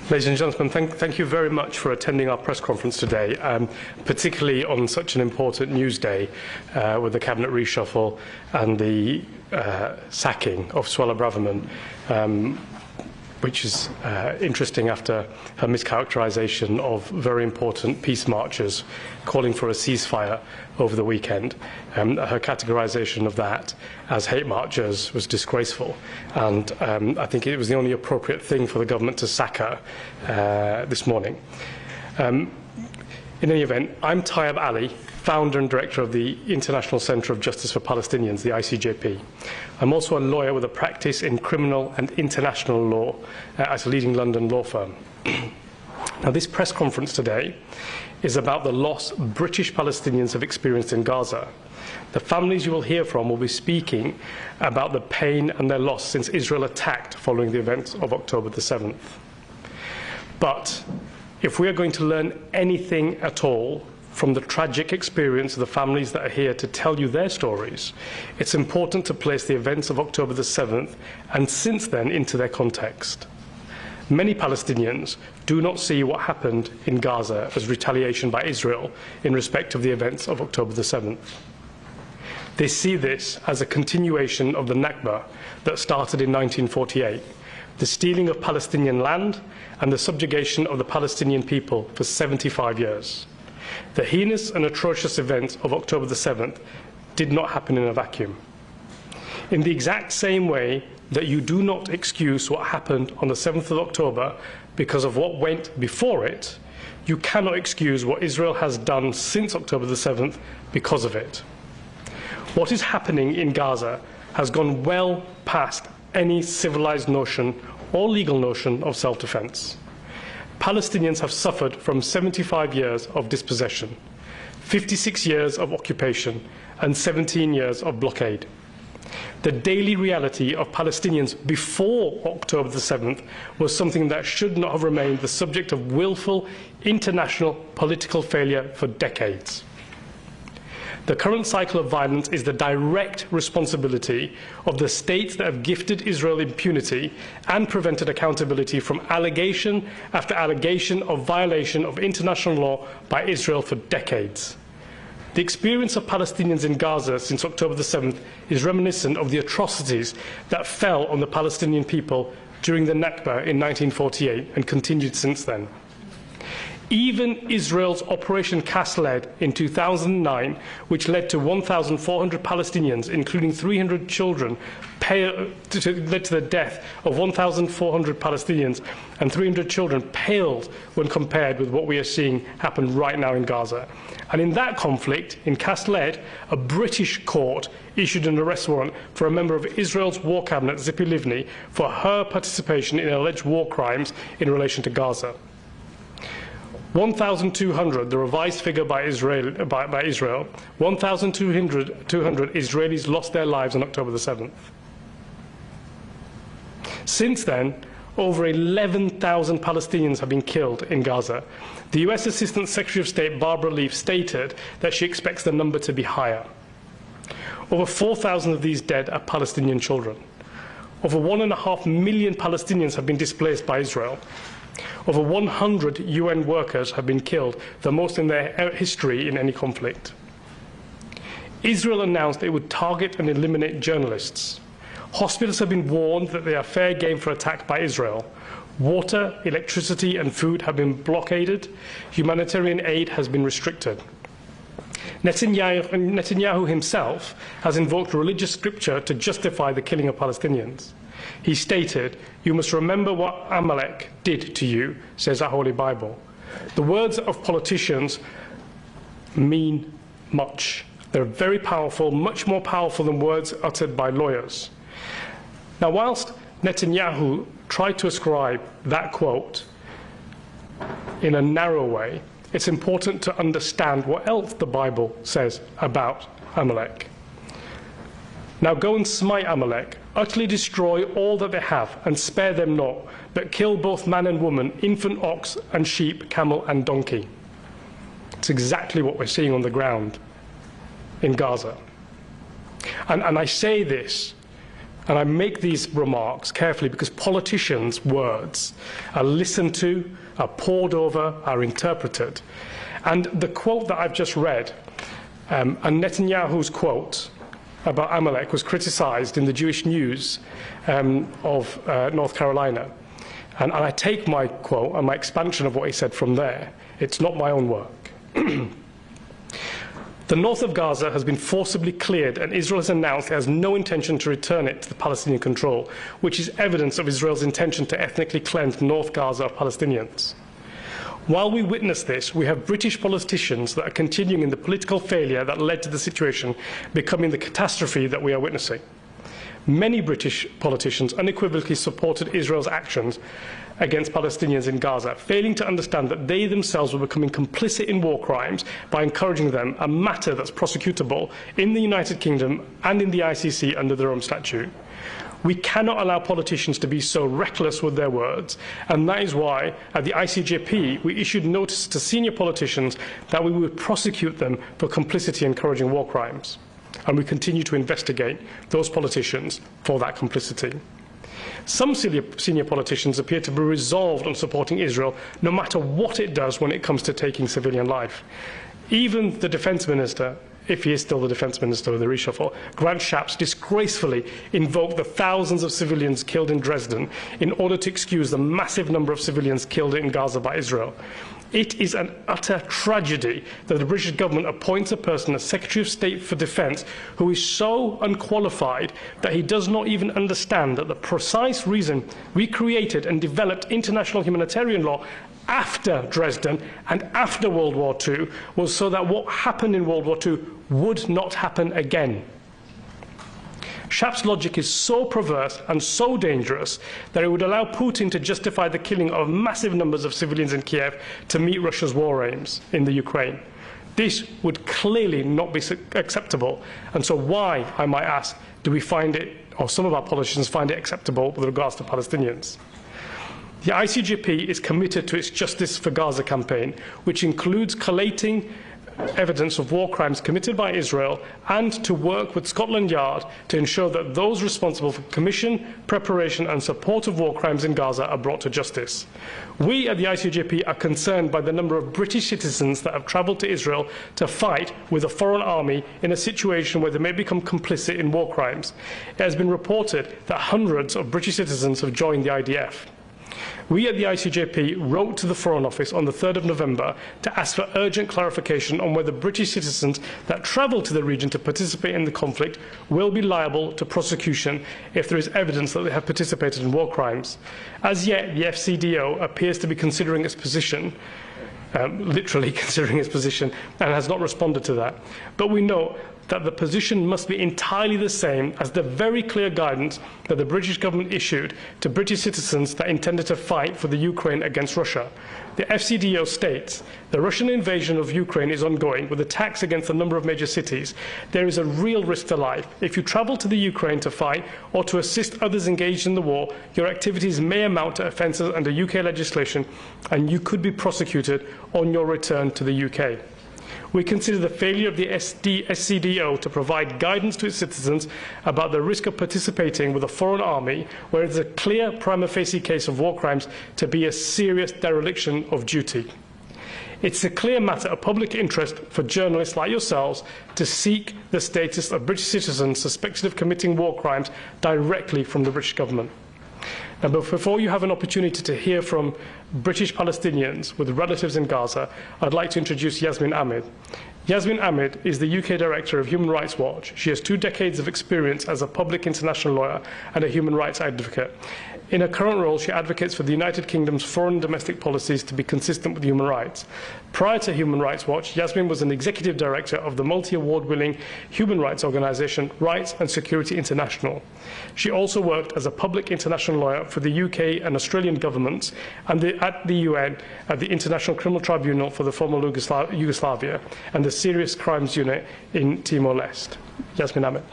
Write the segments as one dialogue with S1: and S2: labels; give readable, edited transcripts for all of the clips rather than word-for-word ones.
S1: Ladies and gentlemen, thank you very much for attending our press conference today, particularly on such an important news day with the cabinet reshuffle and the sacking of Suella Braverman, which is interesting after her mischaracterization of very important peace marches calling for a ceasefire over the weekend. Her categorization of that as hate marches was disgraceful, and I think it was the only appropriate thing for the government to sack her this morning. In any event, I'm Tayyab Ali, founder and director of the International Centre of Justice for Palestinians, the ICJP. I'm also a lawyer with a practice in criminal and international law at a leading London law firm. Now, this press conference today is about the loss British Palestinians have experienced in Gaza. The families you will hear from will be speaking about the pain and their loss since Israel attacked following the events of October the 7th. But if we are going to learn anything at all from the tragic experience of the families that are here to tell you their stories, it's important to place the events of October the 7th and since then into their context. Many Palestinians do not see what happened in Gaza as retaliation by Israel in respect of the events of October the 7th. They see this as a continuation of the Nakba that started in 1948, the stealing of Palestinian land and the subjugation of the Palestinian people for 75 years. The heinous and atrocious events of October the 7th did not happen in a vacuum. In the exact same way that you do not excuse what happened on the 7th of October because of what went before it, you cannot excuse what Israel has done since October the 7th because of it. What is happening in Gaza has gone well past any civilized notion or legal notion of self-defense. Palestinians have suffered from 75 years of dispossession, 56 years of occupation, and 17 years of blockade. The daily reality of Palestinians before October the 7th was something that should not have remained the subject of willful international political failure for decades. The current cycle of violence is the direct responsibility of the states that have gifted Israel impunity and prevented accountability from allegation after allegation of violation of international law by Israel for decades. The experience of Palestinians in Gaza since October the 7th is reminiscent of the atrocities that fell on the Palestinian people during the Nakba in 1948 and continued since then. Even Israel's Operation Cast Lead in 2009, which led to 1,400 Palestinians, including 300 children, led to the death of 1,400 Palestinians and 300 children, paled when compared with what we are seeing happen right now in Gaza. And in that conflict, in Cast Lead, a British court issued an arrest warrant for a member of Israel's war cabinet, Tzipi Livni, for her participation in alleged war crimes in relation to Gaza. 1,200, the revised figure by Israel, 1,200 Israelis lost their lives on October the 7th. Since then, over 11,000 Palestinians have been killed in Gaza. The US Assistant Secretary of State Barbara Leaf stated that she expects the number to be higher. Over 4,000 of these dead are Palestinian children. Over 1.5 million Palestinians have been displaced by Israel. Over 100 UN workers have been killed, the most in their history in any conflict. Israel announced it would target and eliminate journalists. Hospitals have been warned that they are fair game for attack by Israel. Water, electricity and food have been blockaded. Humanitarian aid has been restricted. Netanyahu himself has invoked religious scripture to justify the killing of Palestinians. He stated, "You must remember what Amalek did to you," says our Holy Bible. The words of politicians mean much. They're very powerful, much more powerful than words uttered by lawyers. Now, whilst Netanyahu tried to ascribe that quote in a narrow way, it's important to understand what else the Bible says about Amalek. Now go and smite Amalek, utterly destroy all that they have, and spare them not, but kill both man and woman, infant, ox, and sheep, camel, and donkey. It's exactly what we're seeing on the ground in Gaza. And I say this, and I make these remarks carefully because politicians' words are listened to, are pored over, are interpreted. And the quote that I've just read, and Netanyahu's quote about Amalek, was criticized in the Jewish News of North Carolina. And I take my quote and my expansion of what he said from there. It's not my own work. The north of Gaza has been forcibly cleared, and Israel has announced it has no intention to return it to the Palestinian control, which is evidence of Israel's intention to ethnically cleanse North Gaza of Palestinians. While we witness this, we have British politicians that are continuing in the political failure that led to the situation becoming the catastrophe that we are witnessing. Many British politicians unequivocally supported Israel's actions against Palestinians in Gaza, failing to understand that they themselves were becoming complicit in war crimes by encouraging them, a matter that's prosecutable in the United Kingdom and in the ICC under the Rome Statute. We cannot allow politicians to be so reckless with their words, and that is why at the ICJP we issued notice to senior politicians that we would prosecute them for complicity encouraging war crimes. And we continue to investigate those politicians for that complicity. Some senior politicians appear to be resolved on supporting Israel no matter what it does when it comes to taking civilian life. Even the defence minister, if he is still the defence minister with the reshuffle, Grant Shapps, disgracefully invoked the thousands of civilians killed in Dresden in order to excuse the massive number of civilians killed in Gaza by Israel. It is an utter tragedy that the British government appoints a person as Secretary of State for Defence who is so unqualified that he does not even understand that the precise reason we created and developed international humanitarian law after Dresden and after World War II was so that what happened in World War II would not happen again. Shapps' logic is so perverse and so dangerous that it would allow Putin to justify the killing of massive numbers of civilians in Kiev to meet Russia's war aims in the Ukraine. This would clearly not be acceptable, and so why, I might ask, do we find it, or some of our politicians find it acceptable with regards to Palestinians? The ICJP is committed to its Justice for Gaza campaign, which includes collating evidence of war crimes committed by Israel and to work with Scotland Yard to ensure that those responsible for commission, preparation and support of war crimes in Gaza are brought to justice. We at the ICJP are concerned by the number of British citizens that have travelled to Israel to fight with a foreign army in a situation where they may become complicit in war crimes. It has been reported that hundreds of British citizens have joined the IDF. We at the ICJP wrote to the Foreign Office on the 3rd of November to ask for urgent clarification on whether British citizens that travel to the region to participate in the conflict will be liable to prosecution if there is evidence that they have participated in war crimes. As yet, the FCDO appears to be considering its position, literally considering its position, and has not responded to that. But we know that the position must be entirely the same as the very clear guidance that the British government issued to British citizens that intended to fight for the Ukraine against Russia. The FCDO states the Russian invasion of Ukraine is ongoing with attacks against a number of major cities. There is a real risk to life. If you travel to the Ukraine to fight or to assist others engaged in the war, your activities may amount to offences under UK legislation and you could be prosecuted on your return to the UK. We consider the failure of the SCDO to provide guidance to its citizens about the risk of participating with a foreign army where there is a clear prima facie case of war crimes to be a serious dereliction of duty. It's a clear matter of public interest for journalists like yourselves to seek the status of British citizens suspected of committing war crimes directly from the British government. Now, before you have an opportunity to hear from British Palestinians with relatives in Gaza, I'd like to introduce Yasmin Ahmed. Yasmin Ahmed is the UK Director of Human Rights Watch. She has 2 decades of experience as a public international lawyer and a human rights advocate. In her current role, she advocates for the United Kingdom's foreign and domestic policies to be consistent with human rights. Prior to Human Rights Watch, Yasmin was an executive director of the multi-award-winning human rights organisation Rights and Security International. She also worked as a public international lawyer for the UK and Australian governments and at the UN, at the International Criminal Tribunal for the former Yugoslavia, and the Serious Crimes Unit in Timor-Leste. Yasmin Ahmed.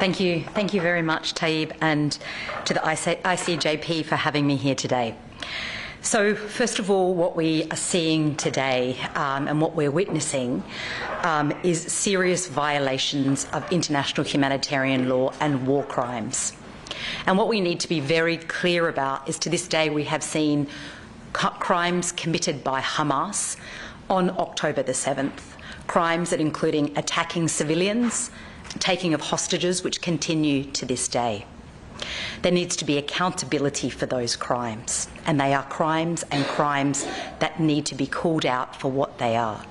S2: Thank you. Thank you very much, Taib, and to the ICJP for having me here today. So, first of all, what we are seeing today and what we're witnessing is serious violations of international humanitarian law and war crimes. And what we need to be very clear about is, to this day, we have seen crimes committed by Hamas on October the 7th, crimes that including attacking civilians, taking of hostages, which continue to this day. There needs to be accountability for those crimes, and they are crimes and crimes that need to be called out for what they are.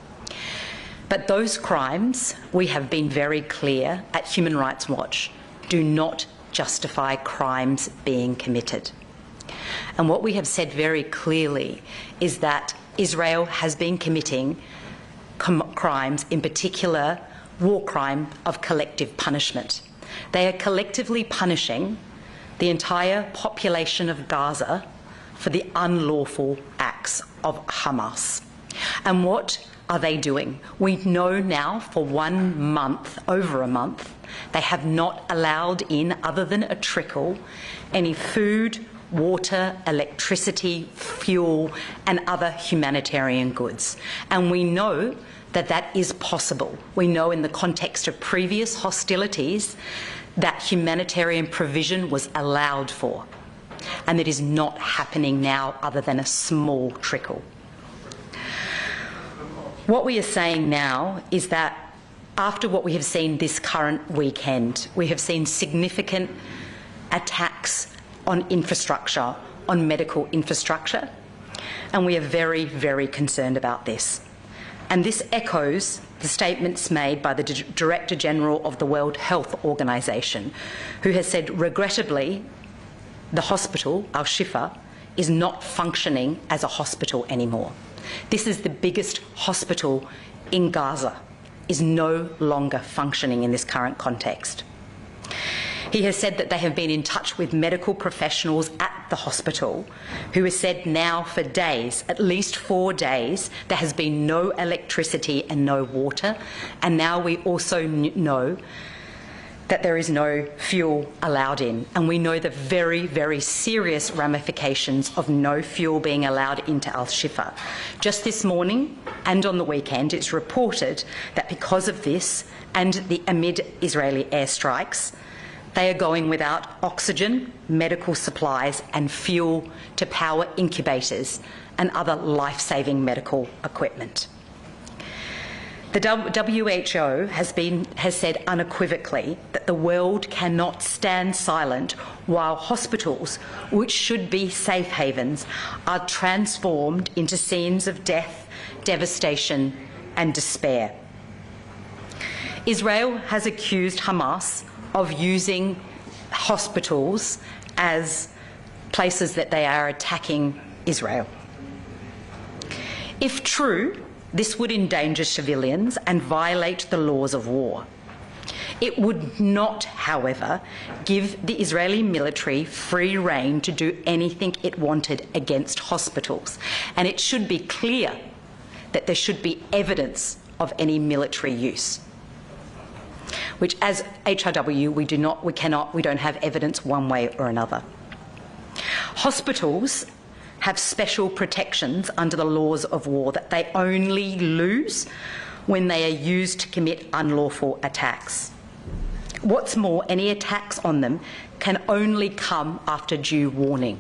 S2: But those crimes, we have been very clear at Human Rights Watch, do not justify crimes being committed. And what we have said very clearly is that Israel has been committing crimes, in particular war crime of collective punishment. They are collectively punishing the entire population of Gaza for the unlawful acts of Hamas. And what are they doing? We know now for 1 month, over a month, they have not allowed in, other than a trickle, any food, water, electricity, fuel, and other humanitarian goods. And we know that that is possible. We know in the context of previous hostilities that humanitarian provision was allowed for, and it is not happening now other than a small trickle. What we are saying now is that after what we have seen this current weekend, we have seen significant attacks on infrastructure, on medical infrastructure, and we are very, very concerned about this. And this echoes the statements made by the Director General of the World Health Organization, who has said, regrettably, the hospital, Al-Shifa, is not functioning as a hospital anymore. This is the biggest hospital in Gaza, is no longer functioning in this current context. He has said that they have been in touch with medical professionals at the hospital who has said now for days, at least 4 days, there has been no electricity and no water. And now we also know that there is no fuel allowed in. And we know the very, very serious ramifications of no fuel being allowed into Al-Shifa. Just this morning and on the weekend, it's reported that because of this and amid Israeli airstrikes, they are going without oxygen, medical supplies and fuel to power incubators and other life-saving medical equipment. The WHO has said unequivocally that the world cannot stand silent while hospitals, which should be safe havens, are transformed into scenes of death, devastation and despair. Israel has accused Hamas of using hospitals as places that they are attacking Israel. If true, this would endanger civilians and violate the laws of war. It would not, however, give the Israeli military free rein to do anything it wanted against hospitals. And it should be clear that there should be evidence of any military use, which as HRW we don't have evidence one way or another. Hospitals have special protections under the laws of war that they only lose when they are used to commit unlawful attacks. What's more, any attacks on them can only come after due warning.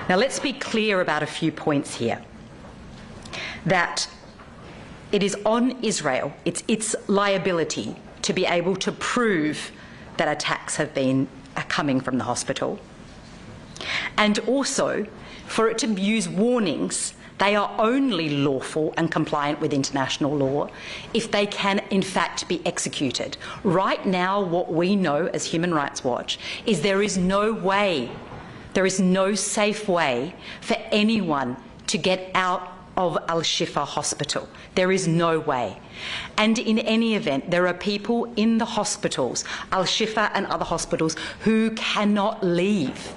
S2: Now let's be clear about a few points here. That it is on Israel, it's its liability to be able to prove that attacks have been coming from the hospital. And also, for it to use warnings, they are only lawful and compliant with international law if they can, in fact, be executed. Right now, what we know as Human Rights Watch is there is no way, there is no safe way for anyone to get out of Al-Shifa hospital. There is no way. And in any event, there are people in the hospitals, Al-Shifa and other hospitals, who cannot leave.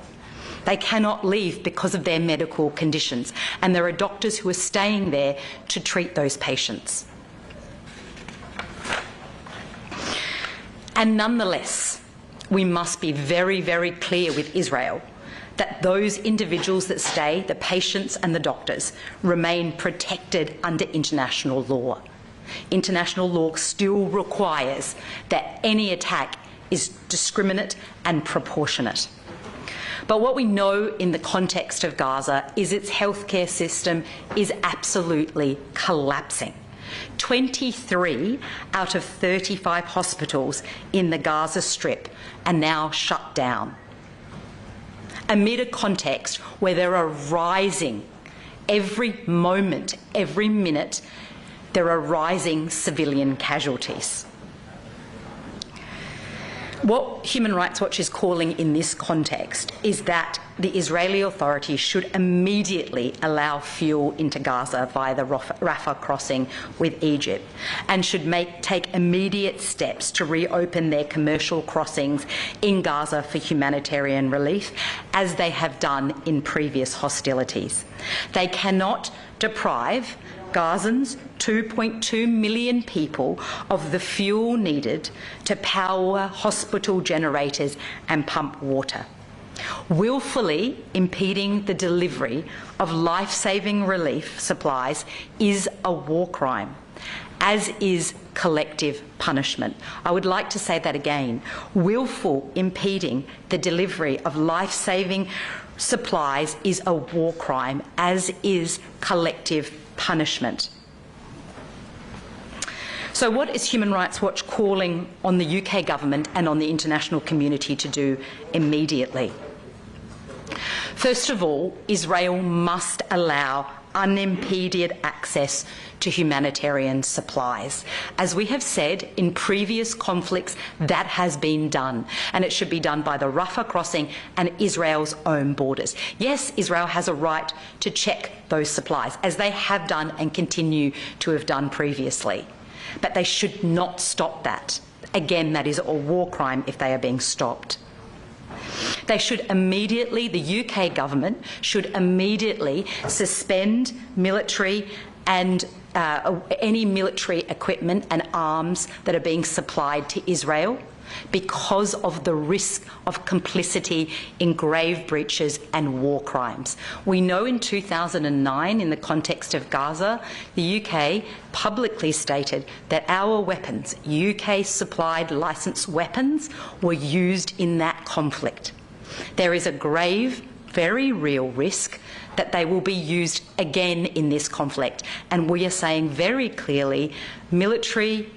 S2: They cannot leave because of their medical conditions, and there are doctors who are staying there to treat those patients. And nonetheless, we must be very, very clear with Israel that those individuals that stay, the patients and the doctors, remain protected under international law. International law still requires that any attack is discriminate and proportionate. But what we know in the context of Gaza is its healthcare system is absolutely collapsing. 23 out of 35 hospitals in the Gaza Strip are now shut down, amid a context where there are rising, every moment, every minute, there are rising civilian casualties. What Human Rights Watch is calling in this context is that the Israeli authorities should immediately allow fuel into Gaza via the Rafah crossing with Egypt, and should take immediate steps to reopen their commercial crossings in Gaza for humanitarian relief, as they have done in previous hostilities. They cannot deprive Gazans, 2.2 million people, of the fuel needed to power hospital generators and pump water. Willfully impeding the delivery of life-saving relief supplies is a war crime, as is collective punishment. I would like to say that again. Willful impeding the delivery of life-saving supplies is a war crime, as is collective punishment. So what is Human Rights Watch calling on the UK government and on the international community to do immediately? First of all, Israel must allow unimpeded access to humanitarian supplies. As we have said, in previous conflicts, that has been done, and it should be done by the Rafah crossing and Israel's own borders. Yes, Israel has a right to check those supplies, as they have done and continue to have done previously, but they should not stop that. Again, that is a war crime if they are being stopped. They should immediately, the UK government should immediately suspend military and any military equipment and arms that are being supplied to Israel, because of the risk of complicity in grave breaches and war crimes. We know in 2009, in the context of Gaza, the UK publicly stated that our weapons, UK-supplied licensed weapons, were used in that conflict. There is a grave, very real risk that they will be used again in this conflict, and we are saying very clearly military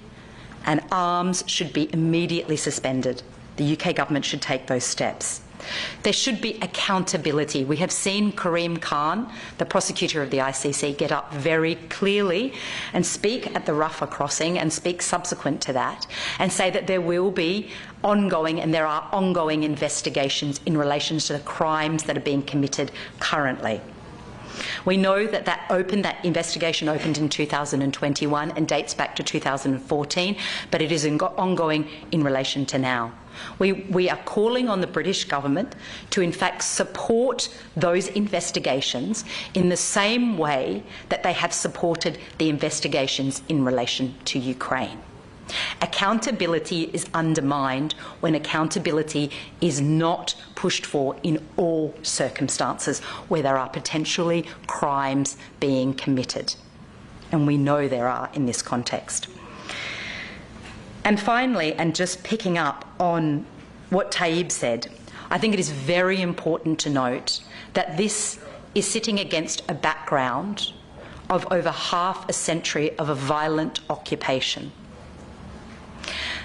S2: and arms should be immediately suspended. The UK government should take those steps. There should be accountability. We have seen Karim Khan, the prosecutor of the ICC, get up very clearly and speak at the Rafah crossing and speak subsequent to that, and say that there will be ongoing, and there are ongoing investigations in relation to the crimes that are being committed currently. We know that that investigation opened in 2021 and dates back to 2014, but it is ongoing in relation to now. We are calling on the British government to in fact support those investigations in the same way that they have supported the investigations in relation to Ukraine. Accountability is undermined when accountability is not pushed for in all circumstances where there are potentially crimes being committed. And we know there are in this context. And finally, and just picking up on what Taib said, I think it is very important to note that this is sitting against a background of over half a century of a violent occupation.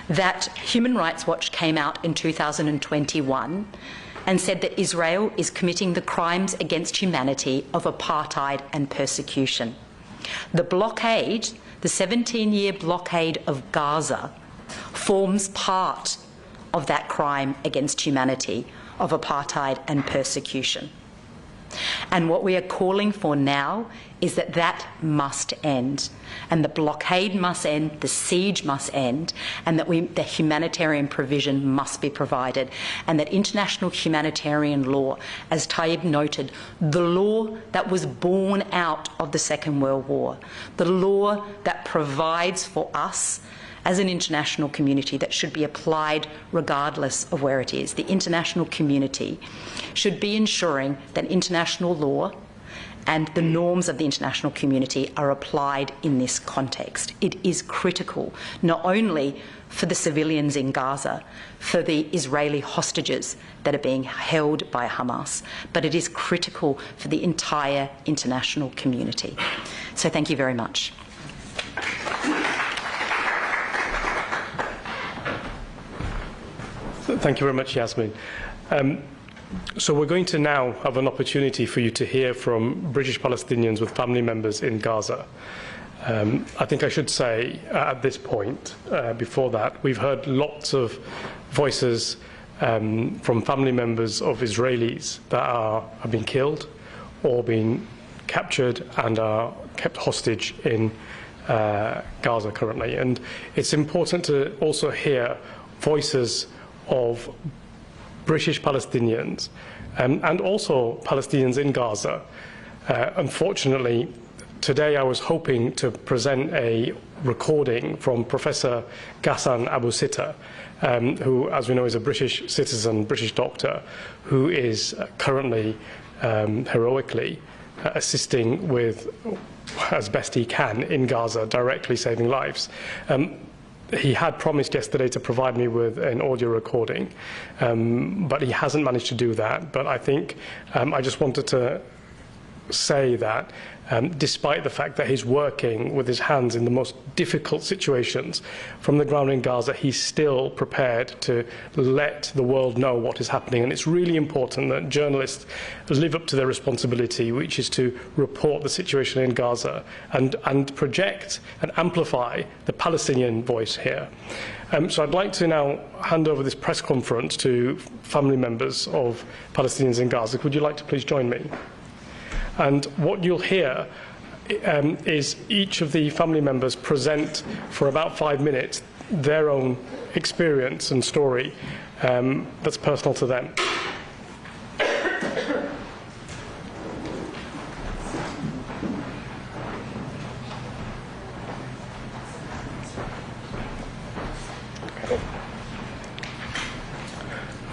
S2: that Human Rights Watch came out in 2021 and said that Israel is committing the crimes against humanity of apartheid and persecution. The blockade, the 17-year blockade of Gaza, forms part of that crime against humanity of apartheid and persecution. And what we are calling for now is that that must end, and the blockade must end, the siege must end, and that the humanitarian provision must be provided, and that international humanitarian law, as Tayyib noted, the law that was born out of the Second World War, the law that provides for us as an international community that should be applied regardless of where it is. The international community should be ensuring that international law and the norms of the international community are applied in this context. It is critical, not only for the civilians in Gaza, for the Israeli hostages that are being held by Hamas, but it is critical for the entire international community. So thank you very much.
S1: Thank you very much, Yasmin. So we're going to now have an opportunity for you to hear from British Palestinians with family members in Gaza. I think I should say at this point, before that, we've heard lots of voices from family members of Israelis that have been killed or been captured and are kept hostage in Gaza currently. And it's important to also hear voices of British Palestinians and also Palestinians in Gaza. Unfortunately, today I was hoping to present a recording from Professor Ghassan Abu Sitta, who, as we know, is a British citizen, British doctor, who is currently heroically assisting with, as best he can, in Gaza, directly saving lives. He had promised yesterday to provide me with an audio recording, but he hasn't managed to do that. But I think I just wanted to say that despite the fact that he's working with his hands in the most difficult situations from the ground in Gaza, he's still prepared to let the world know what is happening. And it's really important that journalists live up to their responsibility, which is to report the situation in Gaza and project and amplify the Palestinian voice here. So I'd like to now hand over this press conference to family members of Palestinians in Gaza. Would you like to please join me? And what you'll hear is each of the family members present for about 5 minutes their own experience and story that's personal to them.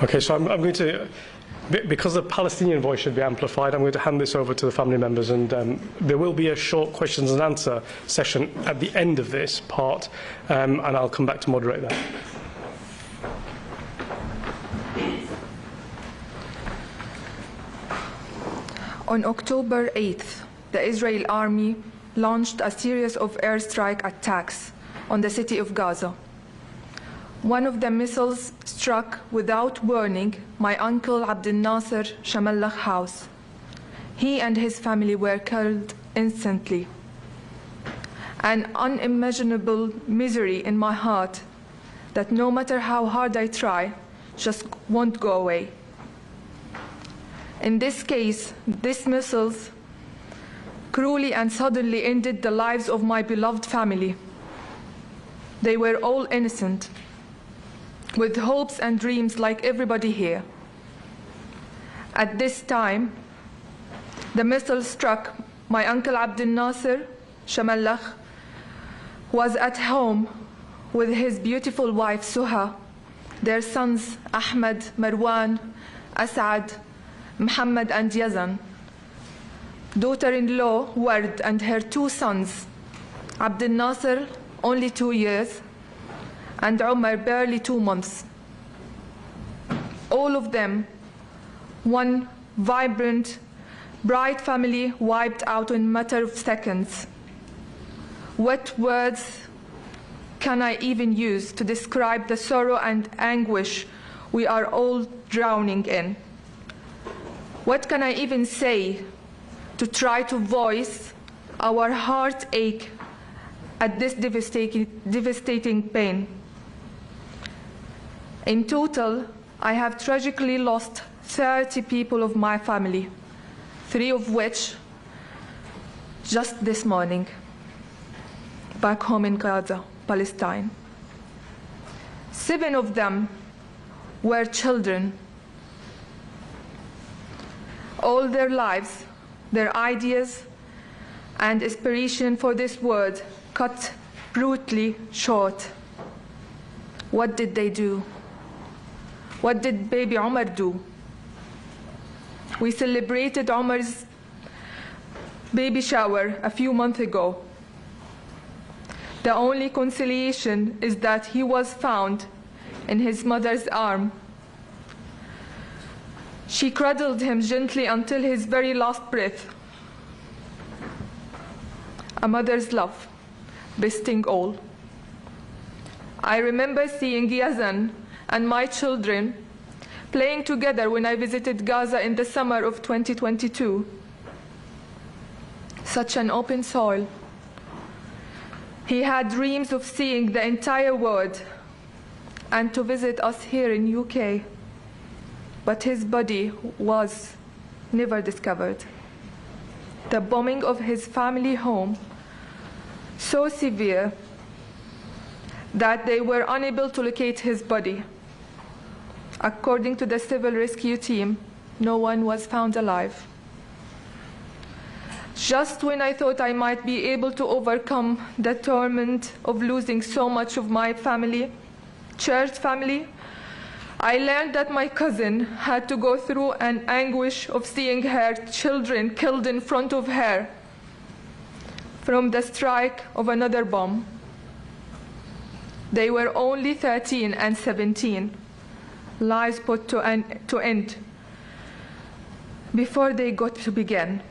S1: Okay, so I'm going to, because the Palestinian voice should be amplified, I'm going to hand this over to the family members, and there will be a short questions and answer session at the end of this part, and I'll come back to moderate that.
S3: On October 8th, the Israeli army launched a series of airstrike attacks on the city of Gaza. One of the missiles struck without warning my uncle Abdel Nasser Shamallah's house. He and his family were killed instantly. An unimaginable misery in my heart that no matter how hard I try, just won't go away. In this case, these missiles cruelly and suddenly ended the lives of my beloved family. They were all innocent, with hopes and dreams like everybody here. At this time, the missile struck my uncle Abdel Nasser Shamallah, who was at home with his beautiful wife Suha, their sons Ahmed, Marwan, Asad, Muhammad and Yazan, daughter-in-law Ward and her 2 sons, Abdel Nasser only 2 years, and Umar barely 2 months. All of them, one vibrant, bright family wiped out in a matter of seconds. Wet words can I even use to describe the sorrow and anguish we are all drowning in? What can I even say to try to voice our heartache at this devastating pain? In total, I have tragically lost 30 people of my family, 3 of which just this morning, back home in Gaza, Palestine. 7 of them were children. All their lives, their ideas and inspiration for this world cut brutally short. What did they do? What did baby Omar do? We celebrated Omar's baby shower a few months ago. The only consolation is that he was found in his mother's arm. She cradled him gently until his very last breath. A mother's love, besting all. I remember seeing Gazans and my children playing together when I visited Gaza in the summer of 2022. Such an open soul. He had dreams of seeing the entire world and to visit us here in UK, but his body was never discovered. The bombing of his family home so severe that they were unable to locate his body. According to the civil rescue team, no one was found alive. Just when I thought I might be able to overcome the torment of losing so much of my family, church family, I learned that my cousin had to go through an anguish of seeing her children killed in front of her from the strike of another bomb. They were only 13 and 17, lives put to end before they got to begin.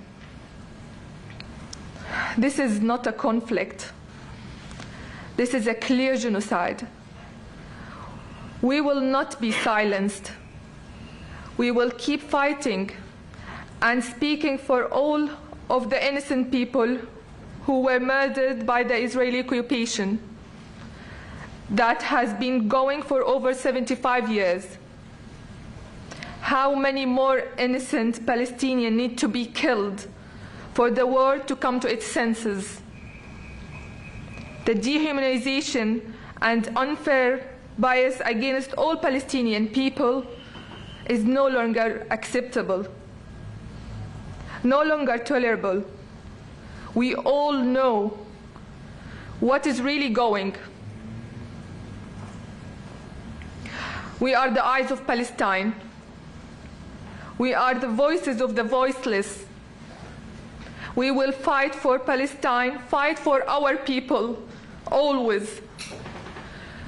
S3: This is not a conflict. This is a clear genocide. We will not be silenced. We will keep fighting and speaking for all of the innocent people who were murdered by the Israeli occupation that has been going for over 75 years. How many more innocent Palestinians need to be killed for the world to come to its senses? The dehumanization and unfair bias against all Palestinian people is no longer acceptable, no longer tolerable. We all know what is really going. We are the eyes of Palestine. We are the voices of the voiceless. We will fight for Palestine, fight for our people, always.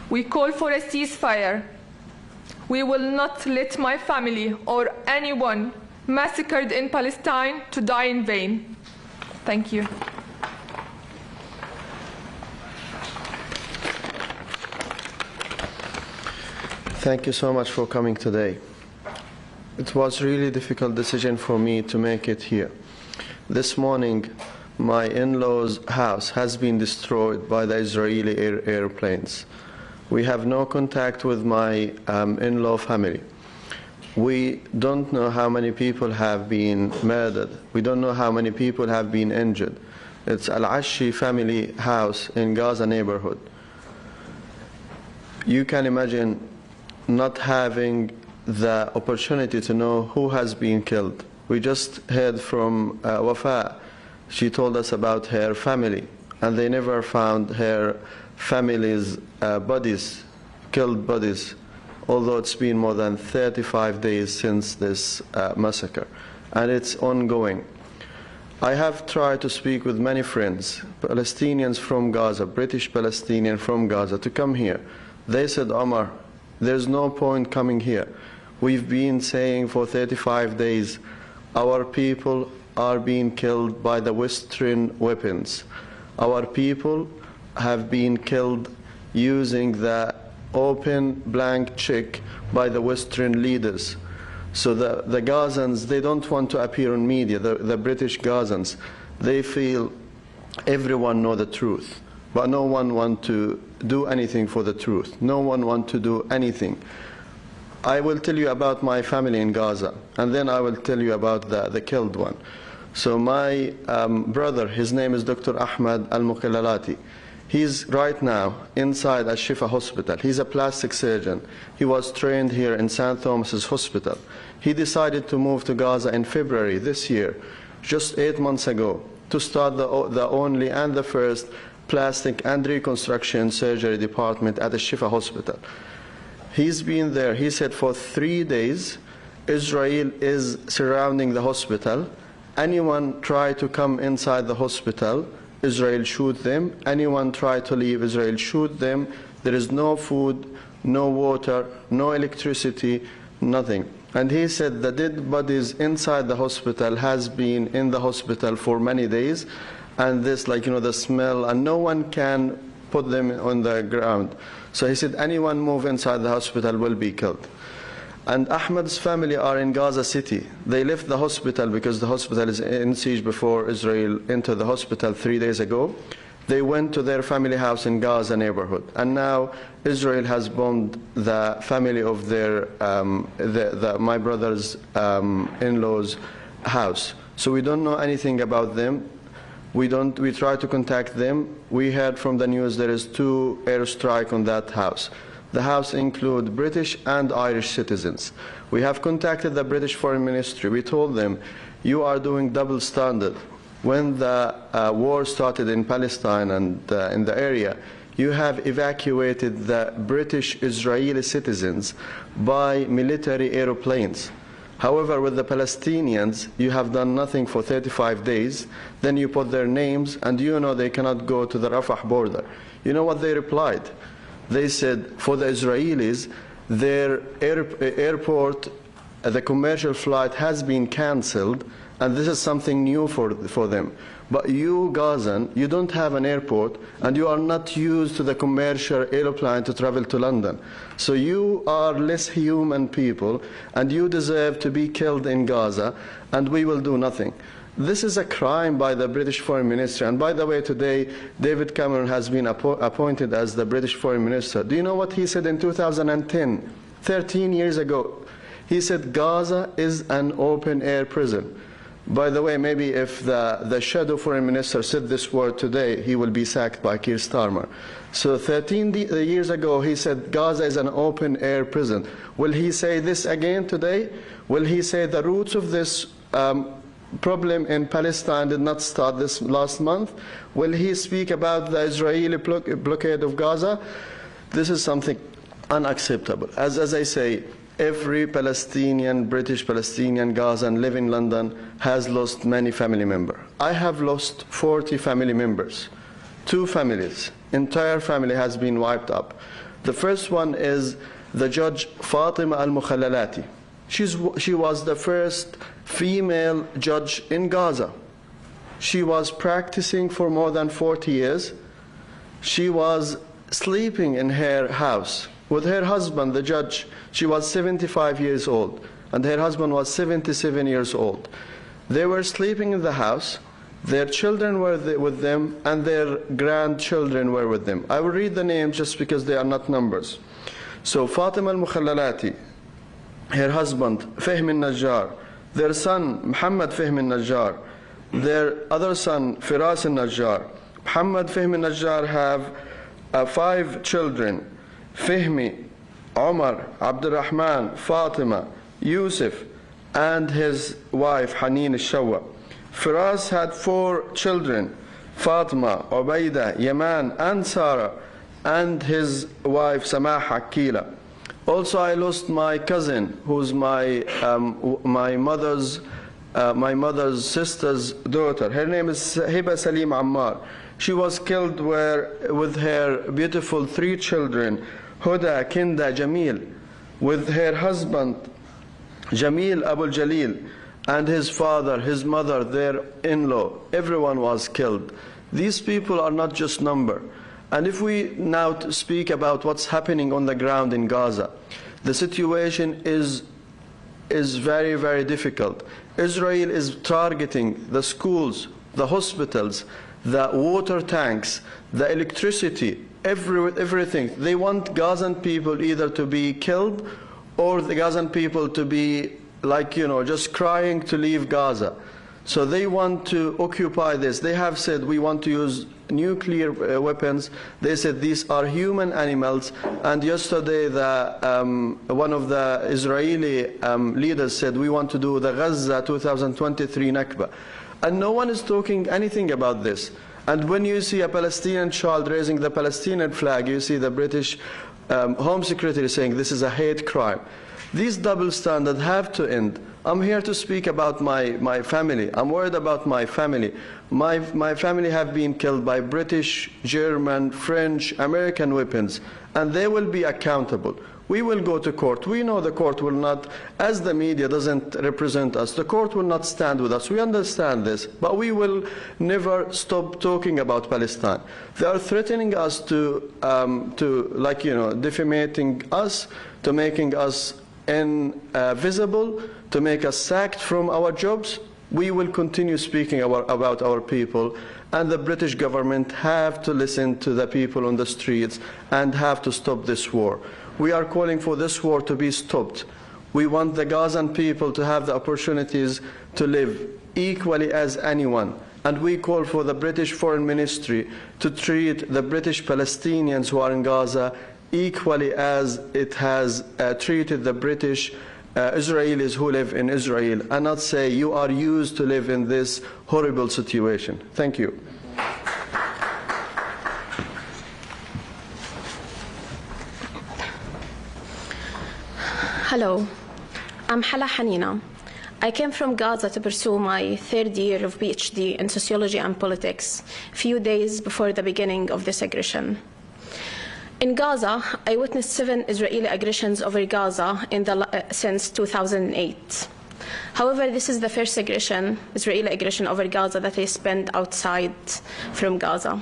S3: We call for a ceasefire. We will not let my family or anyone massacred in Palestine to die in vain. Thank you.
S4: Thank you so much for coming today. It was really a difficult decision for me to make it here. This morning, my in-laws' house has been destroyed by the Israeli airplanes. We have no contact with my in-law family. We don't know how many people have been murdered. We don't know how many people have been injured. It's Al-Shifa family house in Gaza neighborhood. You can imagine not having the opportunity to know who has been killed. We just heard from Wafa. She told us about her family, and they never found her family's bodies, killed bodies, although it's been more than 35 days since this massacre, and it's ongoing. I have tried to speak with many friends, Palestinians from Gaza, British Palestinians from Gaza, to come here. They said, Omar, there's no point coming here. We've been saying for 35 days, our people are being killed by the Western weapons. Our people have been killed using the open blank check by the Western leaders. So the Gazans, they don't want to appear on media, the British Gazans. They feel everyone knows the truth, but no one wants to do anything for the truth. No one wants to do anything. I will tell you about my family in Gaza, and then I will tell you about the killed one. So my brother, his name is Dr. Ahmad Al-Mukhallalati. He's right now inside Al-Shifa hospital. He's a plastic surgeon. He was trained here in St. Thomas's Hospital. He decided to move to Gaza in February this year, just 8 months ago, to start the only and the first plastic and reconstruction surgery department at Al-Shifa hospital. He's been there, he said, for 3 days. Israel is surrounding the hospital. Anyone try to come inside the hospital, Israel shoot them. Anyone try to leave, Israel shoot them. There is no food, no water, no electricity, nothing. And he said the dead bodies inside the hospital has been in the hospital for many days, and this, like, the smell, and no one can put them on the ground. So he said anyone move inside the hospital will be killed. And Ahmad's family are in Gaza City. They left the hospital because the hospital is in siege before Israel entered the hospital 3 days ago. They went to their family house in Gaza neighborhood. And now Israel has bombed the family of their, my brother's in-laws' house. So we don't know anything about them. We try to contact them. We heard from the news there is 2 airstrikes on that house. The house includes British and Irish citizens. We have contacted the British Foreign Ministry. We told them, you are doing double standard. When the war started in Palestine and in the area, you have evacuated the British Israeli citizens by military aeroplanes. However, with the Palestinians, you have done nothing for 35 days. Then you put their names, and they cannot go to the Rafah border. You know what they replied? They said, for the Israelis, their airport, the commercial flight has been cancelled, and this is something new for them. But you, Gazan, you don't have an airport, and you are not used to the commercial airplane to travel to London. So you are less human people, and you deserve to be killed in Gaza, and we will do nothing. This is a crime by the British Foreign Ministry. And by the way, today, David Cameron has been appointed as the British Foreign Minister. Do you know what he said in 2010, 13 years ago? He said Gaza is an open-air prison. By the way, maybe if the shadow Foreign Minister said this word today, he will be sacked by Keir Starmer. So 13 years ago, he said Gaza is an open-air prison. Will he say this again today? Will he say the roots of this problem in Palestine did not start this last month? Will he speak about the Israeli blockade of Gaza? This is something unacceptable. As I say, every Palestinian, British Palestinian, Gazan live in London has lost many family members. I have lost 40 family members. 2 families, entire family has been wiped up. The first one is the judge Fatima Al-Mukhallalati. She was the first female judge in Gaza. She was practicing for more than 40 years. She was sleeping in her house with her husband, the judge. She was 75 years old, and her husband was 77 years old. They were sleeping in the house. Their children were with them, and their grandchildren were with them. I will read the names just because they are not numbers. So Fatima al-Mukhallalati, her husband, Fahmi al-Najjar, their son, Muhammad Fahmi al-Najjar, their other son, Firas al-Najjar. Muhammad Fahmi al-Najjar have 5 children, Fahmi, Omar, Abdurrahman, Fatima, Yusuf, and his wife, Haneen al-Shawwa. Firas had 4 children, Fatima, Ubayda, Yaman, and Sarah, and his wife, Samaha Kila. Also, I lost my cousin, who's my mother's sister's daughter. Her name is Hiba Salim Ammar. She was killed with her beautiful 3 children, Huda, Kinda, Jamil, with her husband, Jamil Abu Jalil, and his father, his mother, their in-law. Everyone was killed. These people are not just number. And if we now speak about what's happening on the ground in Gaza, the situation is very, very difficult. Israel is targeting the schools, the hospitals, the water tanks, the electricity, everything. They want Gazan people either to be killed or the Gazan people to be, like, just crying to leave Gaza. So they want to occupy this. They have said, we want to use nuclear weapons. They said these are human animals. And yesterday, one of the Israeli leaders said, we want to do the Gaza 2023 Nakba. And no one is talking anything about this. And when you see a Palestinian child raising the Palestinian flag, you see the British Home Secretary saying this is a hate crime. These double standards have to end. I'm here to speak about my family. I'm worried about my family. My family have been killed by British, German, French, American weapons, and they will be accountable. We will go to court. We know the court will not, as the media doesn't represent us, the court will not stand with us. We understand this, but we will never stop talking about Palestine. They are threatening us to defamating us, to making us invisible, to make us sacked from our jobs. We will continue speaking about our people, and the British government have to listen to the people on the streets and have to stop this war. We are calling for this war to be stopped. We want the Gazan people to have the opportunities to live equally as anyone. And we call for the British Foreign Ministry to treat the British Palestinians who are in Gaza equally as it has treated the British Israelis who live in Israel, and not say you are used to live in this horrible situation. Thank you.
S5: Hello, I'm Hala Hanina. I came from Gaza to pursue my third year of PhD in sociology and politics, a few days before the beginning of this aggression. In Gaza, I witnessed 7 Israeli aggressions over Gaza since 2008. However, this is the first Israeli aggression over Gaza that I spent outside from Gaza,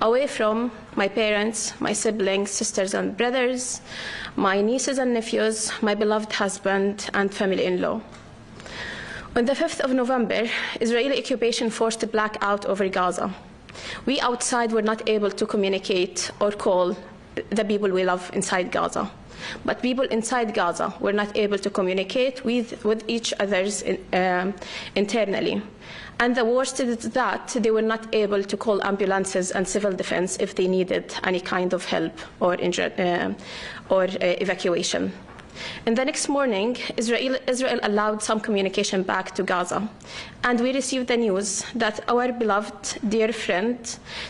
S5: away from my parents, my siblings, sisters and brothers, my nieces and nephews, my beloved husband and family-in-law. On the 5th of November, Israeli occupation forced a blackout over Gaza. We outside were not able to communicate or call the people we love inside Gaza. But people inside Gaza were not able to communicate with each other internally. And the worst is that they were not able to call ambulances and civil defense if they needed any kind of help or evacuation. And the next morning, Israel allowed some communication back to Gaza. And we received the news that our beloved, dear friend,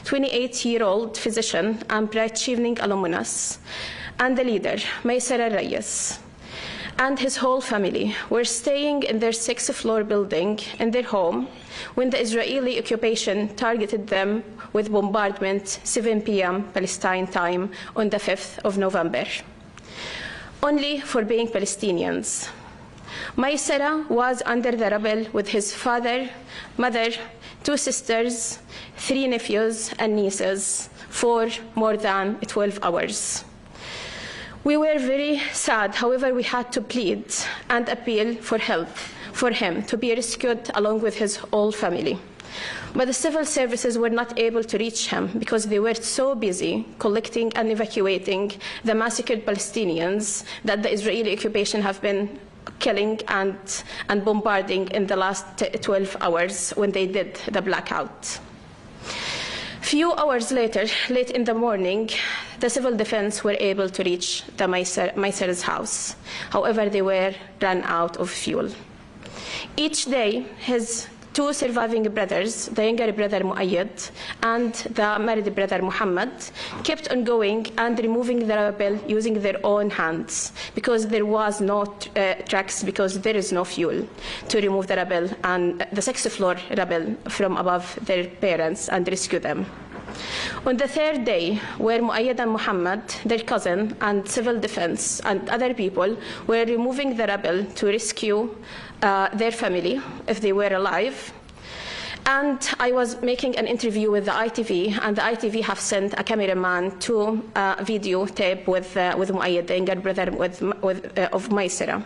S5: 28-year-old physician and Bright Evening alumnus, and the leader, Maysara Reyes, and his whole family were staying in their 6th-floor building in their home when the Israeli occupation targeted them with bombardment 7 p.m. Palestine time on the 5th of November. Only for being Palestinians. Maysara was under the rubble with his father, mother, 2 sisters, 3 nephews and nieces for more than 12 hours. We were very sad, however, we had to plead and appeal for help for him to be rescued along with his whole family. But the civil services were not able to reach him because they were so busy collecting and evacuating the massacred Palestinians that the Israeli occupation have been killing and bombarding in the last 12 hours when they did the blackout. Few hours later, late in the morning, the civil defense were able to reach the Maysara's house. However, they were run out of fuel. Each day, his 2 surviving brothers, the younger brother Muayyad and the married brother Muhammad, kept on going and removing the rubble using their own hands because there was no trucks, because there is no fuel to remove the rubble and the 6th floor rubble from above their parents and rescue them. On the 3rd day, where Muayyad and Muhammad, their cousin, and civil defense and other people were removing the rubble to rescue their family if they were alive, And I was making an interview with the ITV, and the ITV have sent a cameraman to a videotape with Muayyad, the younger brother of Maysara.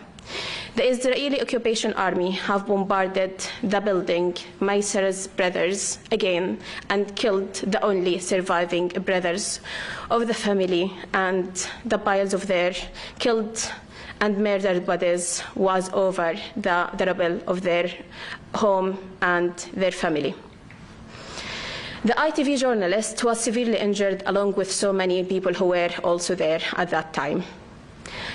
S5: The Israeli occupation army have bombarded the building, Maysara's brothers, again, and killed the only surviving brothers of the family, and the piles of their killed and murdered bodies was over the rubble of their home and their family. The ITV journalist was severely injured along with so many people who were also there at that time.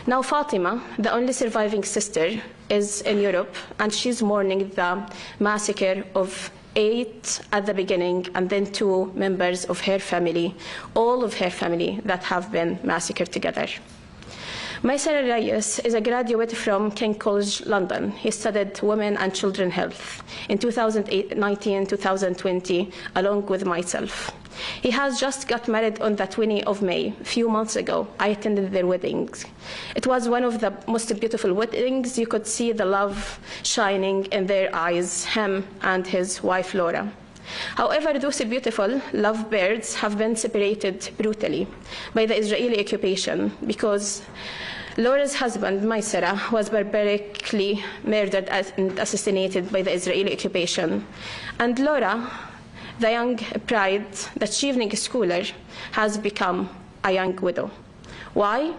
S5: Now Fatima, the only surviving sister, is in Europe, and she's mourning the massacre of 8 at the beginning and then 2 members of her family, all of her family that have been massacred together. Maysara Reyes is a graduate from King College London. He studied women and children health in 2019-2020, along with myself. He has just got married on the 20th of May, a few months ago. I attended their weddings. It was one of the most beautiful weddings. You could see the love shining in their eyes, him and his wife Laura. However, those beautiful lovebirds have been separated brutally by the Israeli occupation because Laura's husband, Maysara, was barbarically murdered and assassinated by the Israeli occupation. And Laura, the young bride, the achieving schooler, has become a young widow. Why?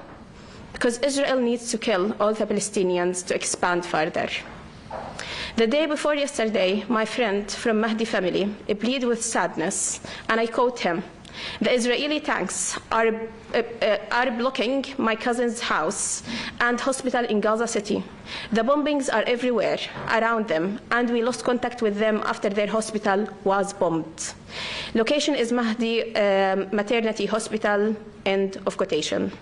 S5: Because Israel needs to kill all the Palestinians to expand further. The day before yesterday, my friend from Mahdi family pleaded with sadness, and I quote him, "The Israeli tanks are blocking my cousin's house and hospital in Gaza City. The bombings are everywhere around them, and we lost contact with them after their hospital was bombed. Location is Mahdi Maternity Hospital," end of quotation.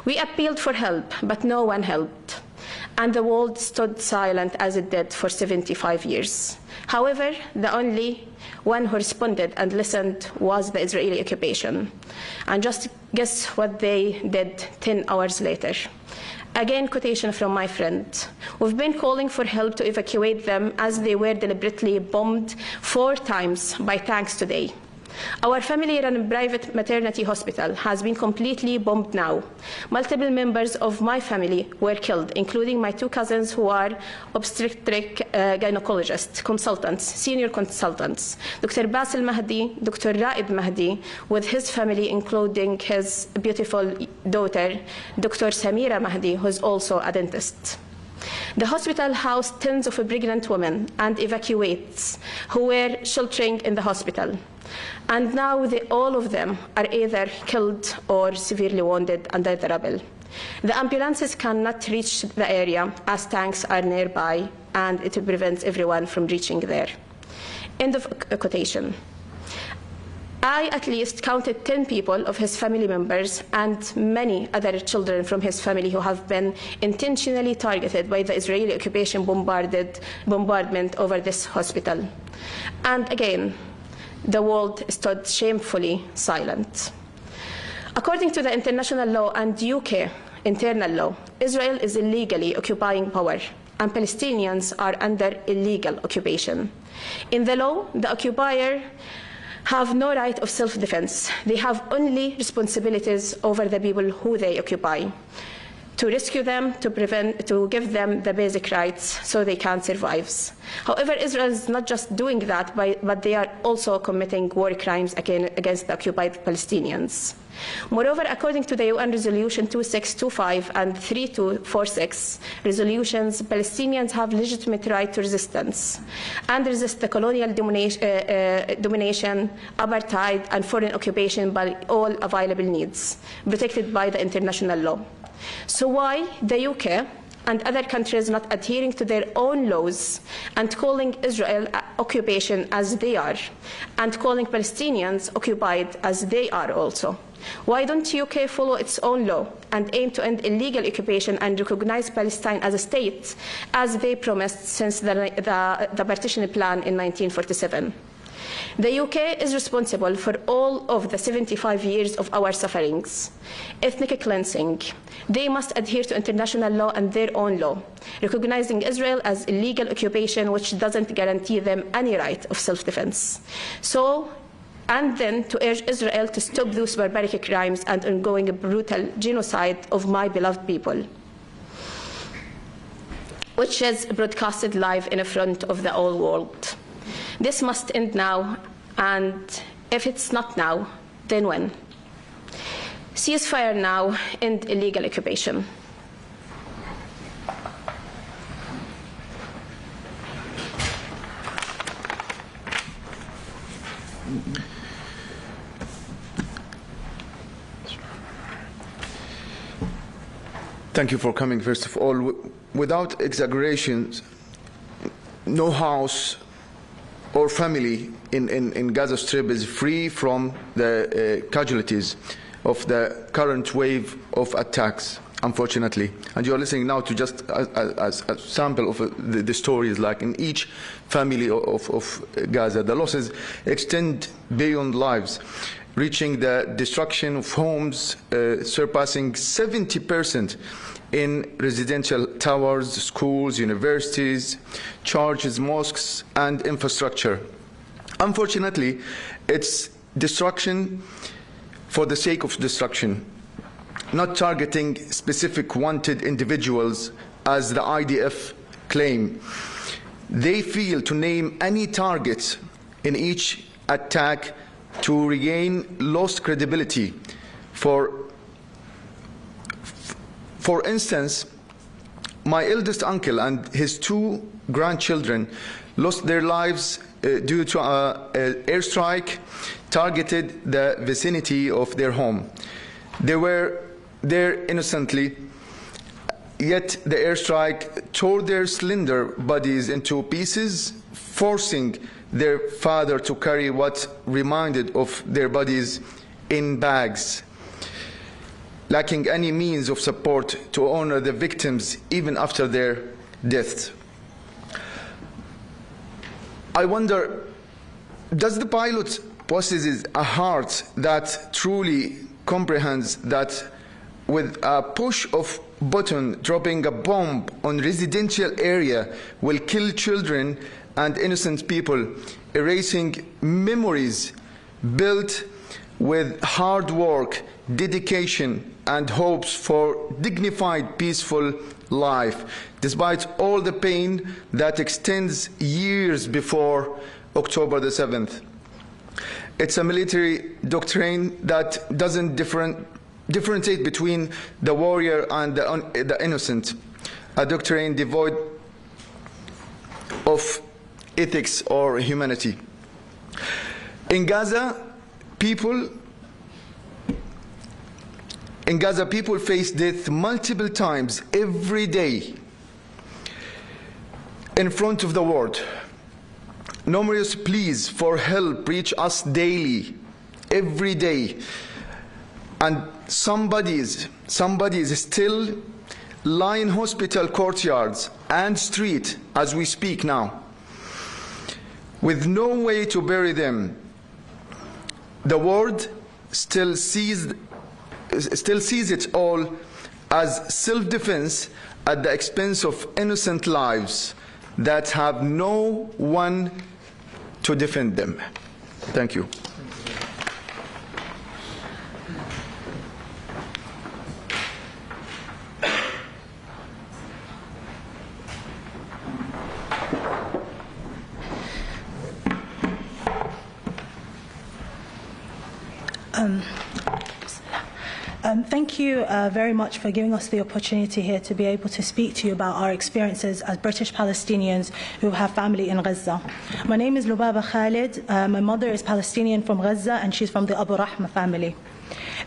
S5: We appealed for help, but no one helped, and the world stood silent as it did for 75 years. However, the only one who responded and listened was the Israeli occupation. And just guess what they did 10 hours later. Again, quotation from my friend. "We've been calling for help to evacuate them as they were deliberately bombed 4 times by tanks today. Our family-run private maternity hospital has been completely bombed now. Multiple members of my family were killed, including my 2 cousins who are obstetric gynecologist consultants, senior consultants, Dr. Basil Mahdi, Dr. Raed Mahdi, with his family, including his beautiful daughter, Dr. Samira Mahdi, who is also a dentist. The hospital housed tens of pregnant women and evacuees who were sheltering in the hospital. And now all of them are either killed or severely wounded under the rubble. The ambulances cannot reach the area as tanks are nearby, and it prevents everyone from reaching there." End of quotation. I at least counted 10 people of his family members and many other children from his family who have been intentionally targeted by the Israeli occupation bombardment over this hospital. And again, the world stood shamefully silent. According to the international law and UK internal law, Israel is illegally occupying power, and Palestinians are under illegal occupation. In the law, the occupier have no right of self-defense. They have only responsibilities over the people who they occupy, to rescue them, to give them the basic rights so they can survive. However, Israel is not just doing that, but they are also committing war crimes against the occupied Palestinians. Moreover, according to the UN Resolution 2625 and 3246 resolutions, Palestinians have legitimate right to resistance and resist the colonial domination, apartheid, and foreign occupation by all available needs, protected by the international law. So why the UK and other countries not adhering to their own laws and calling Israel occupation as they are, and calling Palestinians occupied as they are also? Why don't UK follow its own law and aim to end illegal occupation and recognize Palestine as a state, as they promised since the partition plan in 1947? The UK is responsible for all of the 75 years of our sufferings. Ethnic cleansing. They must adhere to international law and their own law, recognizing Israel as illegal occupation which doesn't guarantee them any right of self-defense. And then to urge Israel to stop those barbaric crimes and ongoing brutal genocide of my beloved people, which is broadcasted live in front of the whole world. This must end now, and if it's not now, then when? Ceasefire now, end illegal occupation.
S6: Thank you for coming, first of all. Without exaggerations, no house or family in Gaza Strip is free from the casualties of the current wave of attacks, unfortunately. And you're listening now to just as a sample of the stories, like in each family of Gaza. The losses extend beyond lives, reaching the destruction of homes, surpassing 70% in residential towers, schools, universities, churches, mosques, and infrastructure. Unfortunately, it's destruction for the sake of destruction, not targeting specific wanted individuals as the IDF claim. They fail to name any targets in each attack to regain lost credibility. For instance, my eldest uncle and his 2 grandchildren lost their lives due to an airstrike targeted the vicinity of their home. They were there innocently, yet the airstrike tore their slender bodies into pieces, forcing their father to carry what remained of their bodies in bags, lacking any means of support to honor the victims even after their death. I wonder, does the pilot possess a heart that truly comprehends that with a push of button, dropping a bomb on residential area will kill children and innocent people, erasing memories built with hard work, dedication, and hopes for dignified, peaceful life, despite all the pain that extends years before October the 7th. It's a military doctrine that doesn't differentiate between the warrior and the innocent, a doctrine devoid of ethics or humanity. In Gaza, people face death multiple times every day in front of the world. Numerous pleas for help reach us daily, every day, and somebody's still lie in hospital courtyards and street as we speak now, with no way to bury them. The world still sees it all as self-defense at the expense of innocent lives that have no one to defend them. Thank you.
S7: Thank you very much for giving us the opportunity here to be able to speak to you about our experiences as British Palestinians who have family in Gaza. My name is Lubaba Khalid. My mother is Palestinian from Gaza and she's from the Abu Rahma family.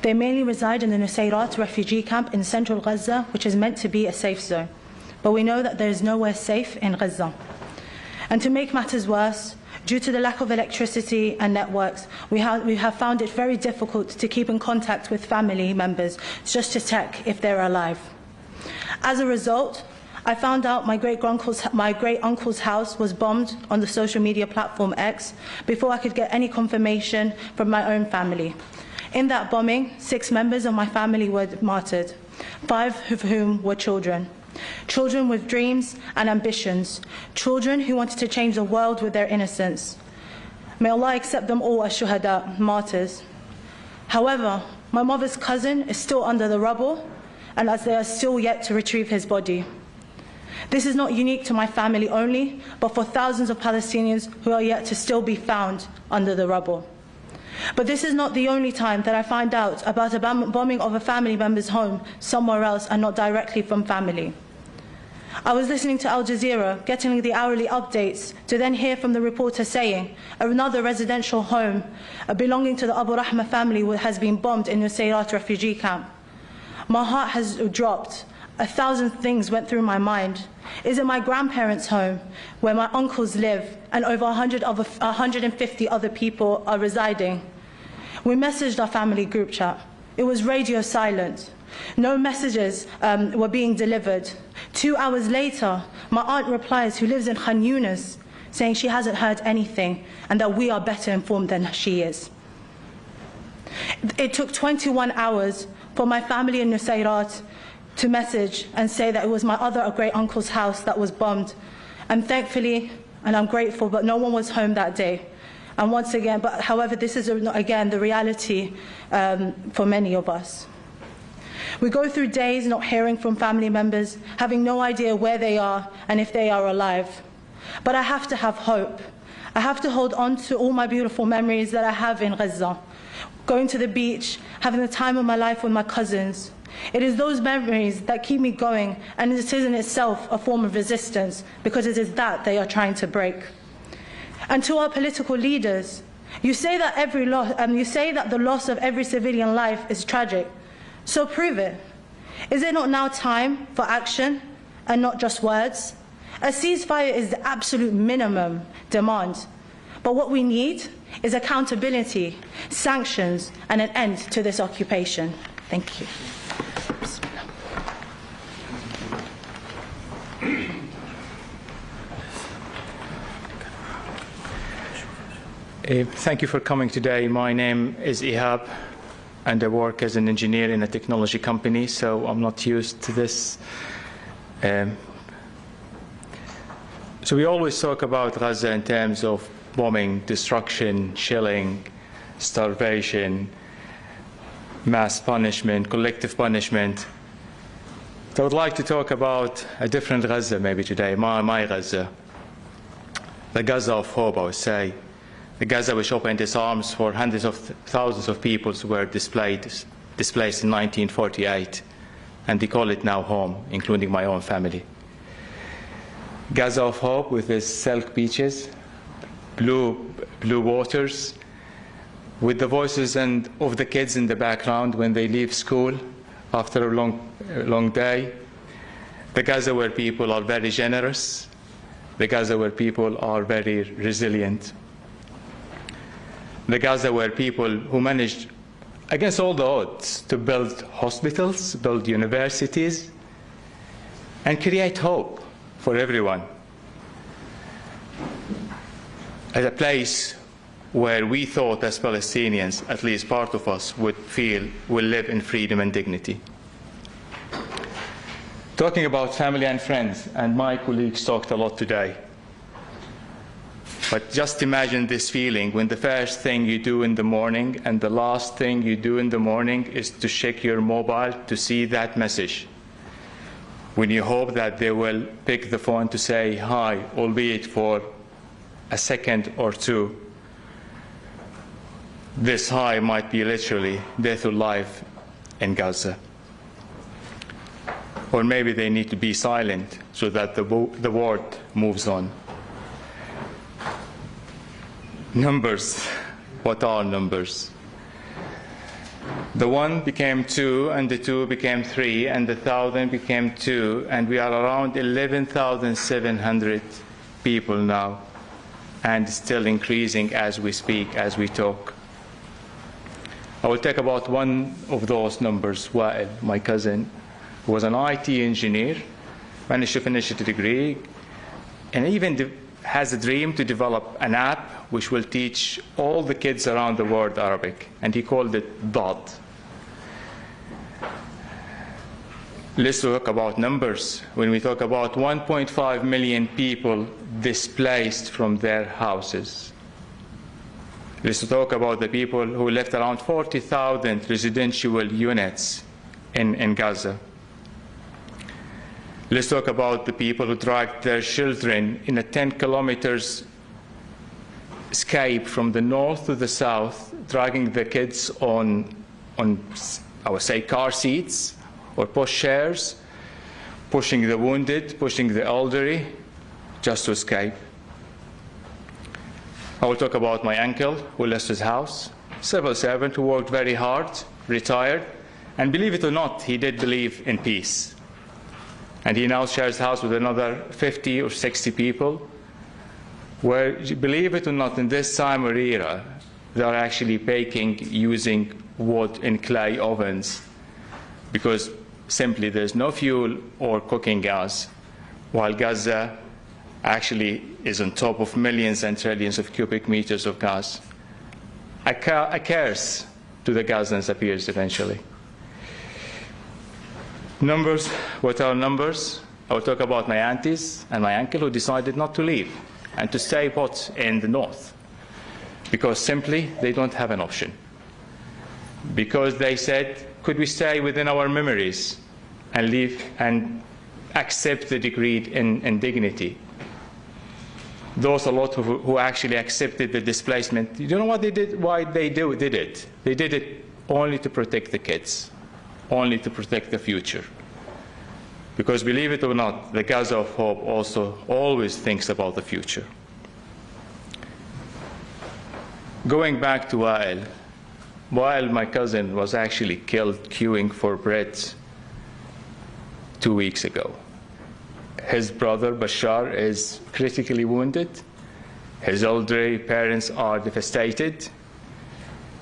S7: They mainly reside in the Nusayrat refugee camp in central Gaza, which is meant to be a safe zone. But we know that there is nowhere safe in Gaza. And to make matters worse, due to the lack of electricity and networks, we have found it very difficult to keep in contact with family members just to check if they're alive. As a result, I found out my great-uncle's house was bombed on the social media platform X before I could get any confirmation from my own family. In that bombing, 6 members of my family were martyred, 5 of whom were children. Children with dreams and ambitions, children who wanted to change the world with their innocence. May Allah accept them all as shuhada, martyrs. However, my mother's cousin is still under the rubble, and as they are still yet to retrieve his body. This is not unique to my family only, but for thousands of Palestinians who are yet to still be found under the rubble. But this is not the only time that I find out about a bombing of a family member's home somewhere else and not directly from family. I was listening to Al Jazeera, getting the hourly updates, to then hear from the reporter saying another residential home belonging to the Abu Rahma family has been bombed in Nusayrat refugee camp. My heart has dropped. 1,000 things went through my mind. Is it my grandparents' home, where my uncles live, and over 150 other people are residing? We messaged our family group chat. It was radio silent. No messages were being delivered. 2 hours later, my aunt replies, who lives in Khan Yunis, saying she hasn't heard anything and that we are better informed than she is. It took 21 hours for my family in Nusayrat to message and say that it was my other great-uncle's house that was bombed. And thankfully, and I'm grateful, but no one was home that day. And once again, but however, this is again the reality for many of us. We go through days not hearing from family members, having no idea where they are and if they are alive. But I have to have hope. I have to hold on to all my beautiful memories that I have in Gaza. Going to the beach, having the time of my life with my cousins. It is those memories that keep me going, and it is in itself a form of resistance, because it is that they are trying to break. And to our political leaders, you say that the loss of every civilian life is tragic. So prove it. Is it not now time for action and not just words? A ceasefire is the absolute minimum demand. But what we need is accountability, sanctions, and an end to this occupation. Thank you.
S8: Thank you for coming today. My name is Ihab, and I work as an engineer in a technology company, so I'm not used to this. So we always talk about Gaza in terms of bombing, destruction, shelling, starvation, mass punishment, collective punishment. So I would like to talk about a different Gaza maybe today, my Gaza. The Gaza of hope, I would say. The Gaza which opened its arms for hundreds of thousands of people who were displaced in 1948, and they call it now home, including my own family. Gaza of hope with its silk beaches, blue waters, with the voices of the kids in the background when they leave school after a long day. The Gaza where people are very generous. The Gaza where people are very resilient. The Gaza where people who managed, against all the odds, to build hospitals, build universities, and create hope for everyone. As a place where we thought as Palestinians, at least part of us, would feel will live in freedom and dignity. Talking about family and friends, and my colleagues talked a lot today. But just imagine this feeling when the first thing you do in the morning and the last thing you do in the morning is to check your mobile to see that message. When you hope that they will pick the phone to say hi, albeit for a second or two. This hi might be literally death or life in Gaza. Or maybe they need to be silent so that the world moves on. Numbers. What are numbers? The 1 became 2, and the 2 became 3, and the 1,000 became 2, and we are around 11,700 people now, and still increasing as we speak, as we talk. I will talk about one of those numbers, Wa'il, my cousin, who was an IT engineer, managed to finish a degree, and even has a dream to develop an app which will teach all the kids around the world Arabic, and he called it DOD. Let's talk about numbers. When we talk about 1.5 million people displaced from their houses, let's talk about the people who left around 40,000 residential units in Gaza. Let's talk about the people who dragged their children in a 10 kilometers escape from the north to the south, dragging the kids on I would say, car seats or pushchairs, pushing the wounded, pushing the elderly, just to escape. I will talk about my uncle who lost his house, civil servant who worked very hard, retired, and believe it or not, he did believe in peace. And he now shares house with another 50 or 60 people, where, believe it or not, in this time or era, they are actually baking using wood and clay ovens, because simply there's no fuel or cooking gas, while Gaza actually is on top of millions and trillions of cubic meters of gas. A curse to the Gazans appears eventually. Numbers, what are numbers? I will talk about my aunties and my uncle who decided not to leave and to stay put in the north, because simply they don't have an option. Because they said, could we stay within our memories and live and accept the degree in dignity? Those a lot who actually accepted the displacement, you know what they did? Why they did it? They did it only to protect the kids, only to protect the future. Because believe it or not, the Gaza of Hope also always thinks about the future. Going back to Wael, my cousin, was actually killed queuing for bread 2 weeks ago. His brother, Bashar, is critically wounded. His elderly parents are devastated.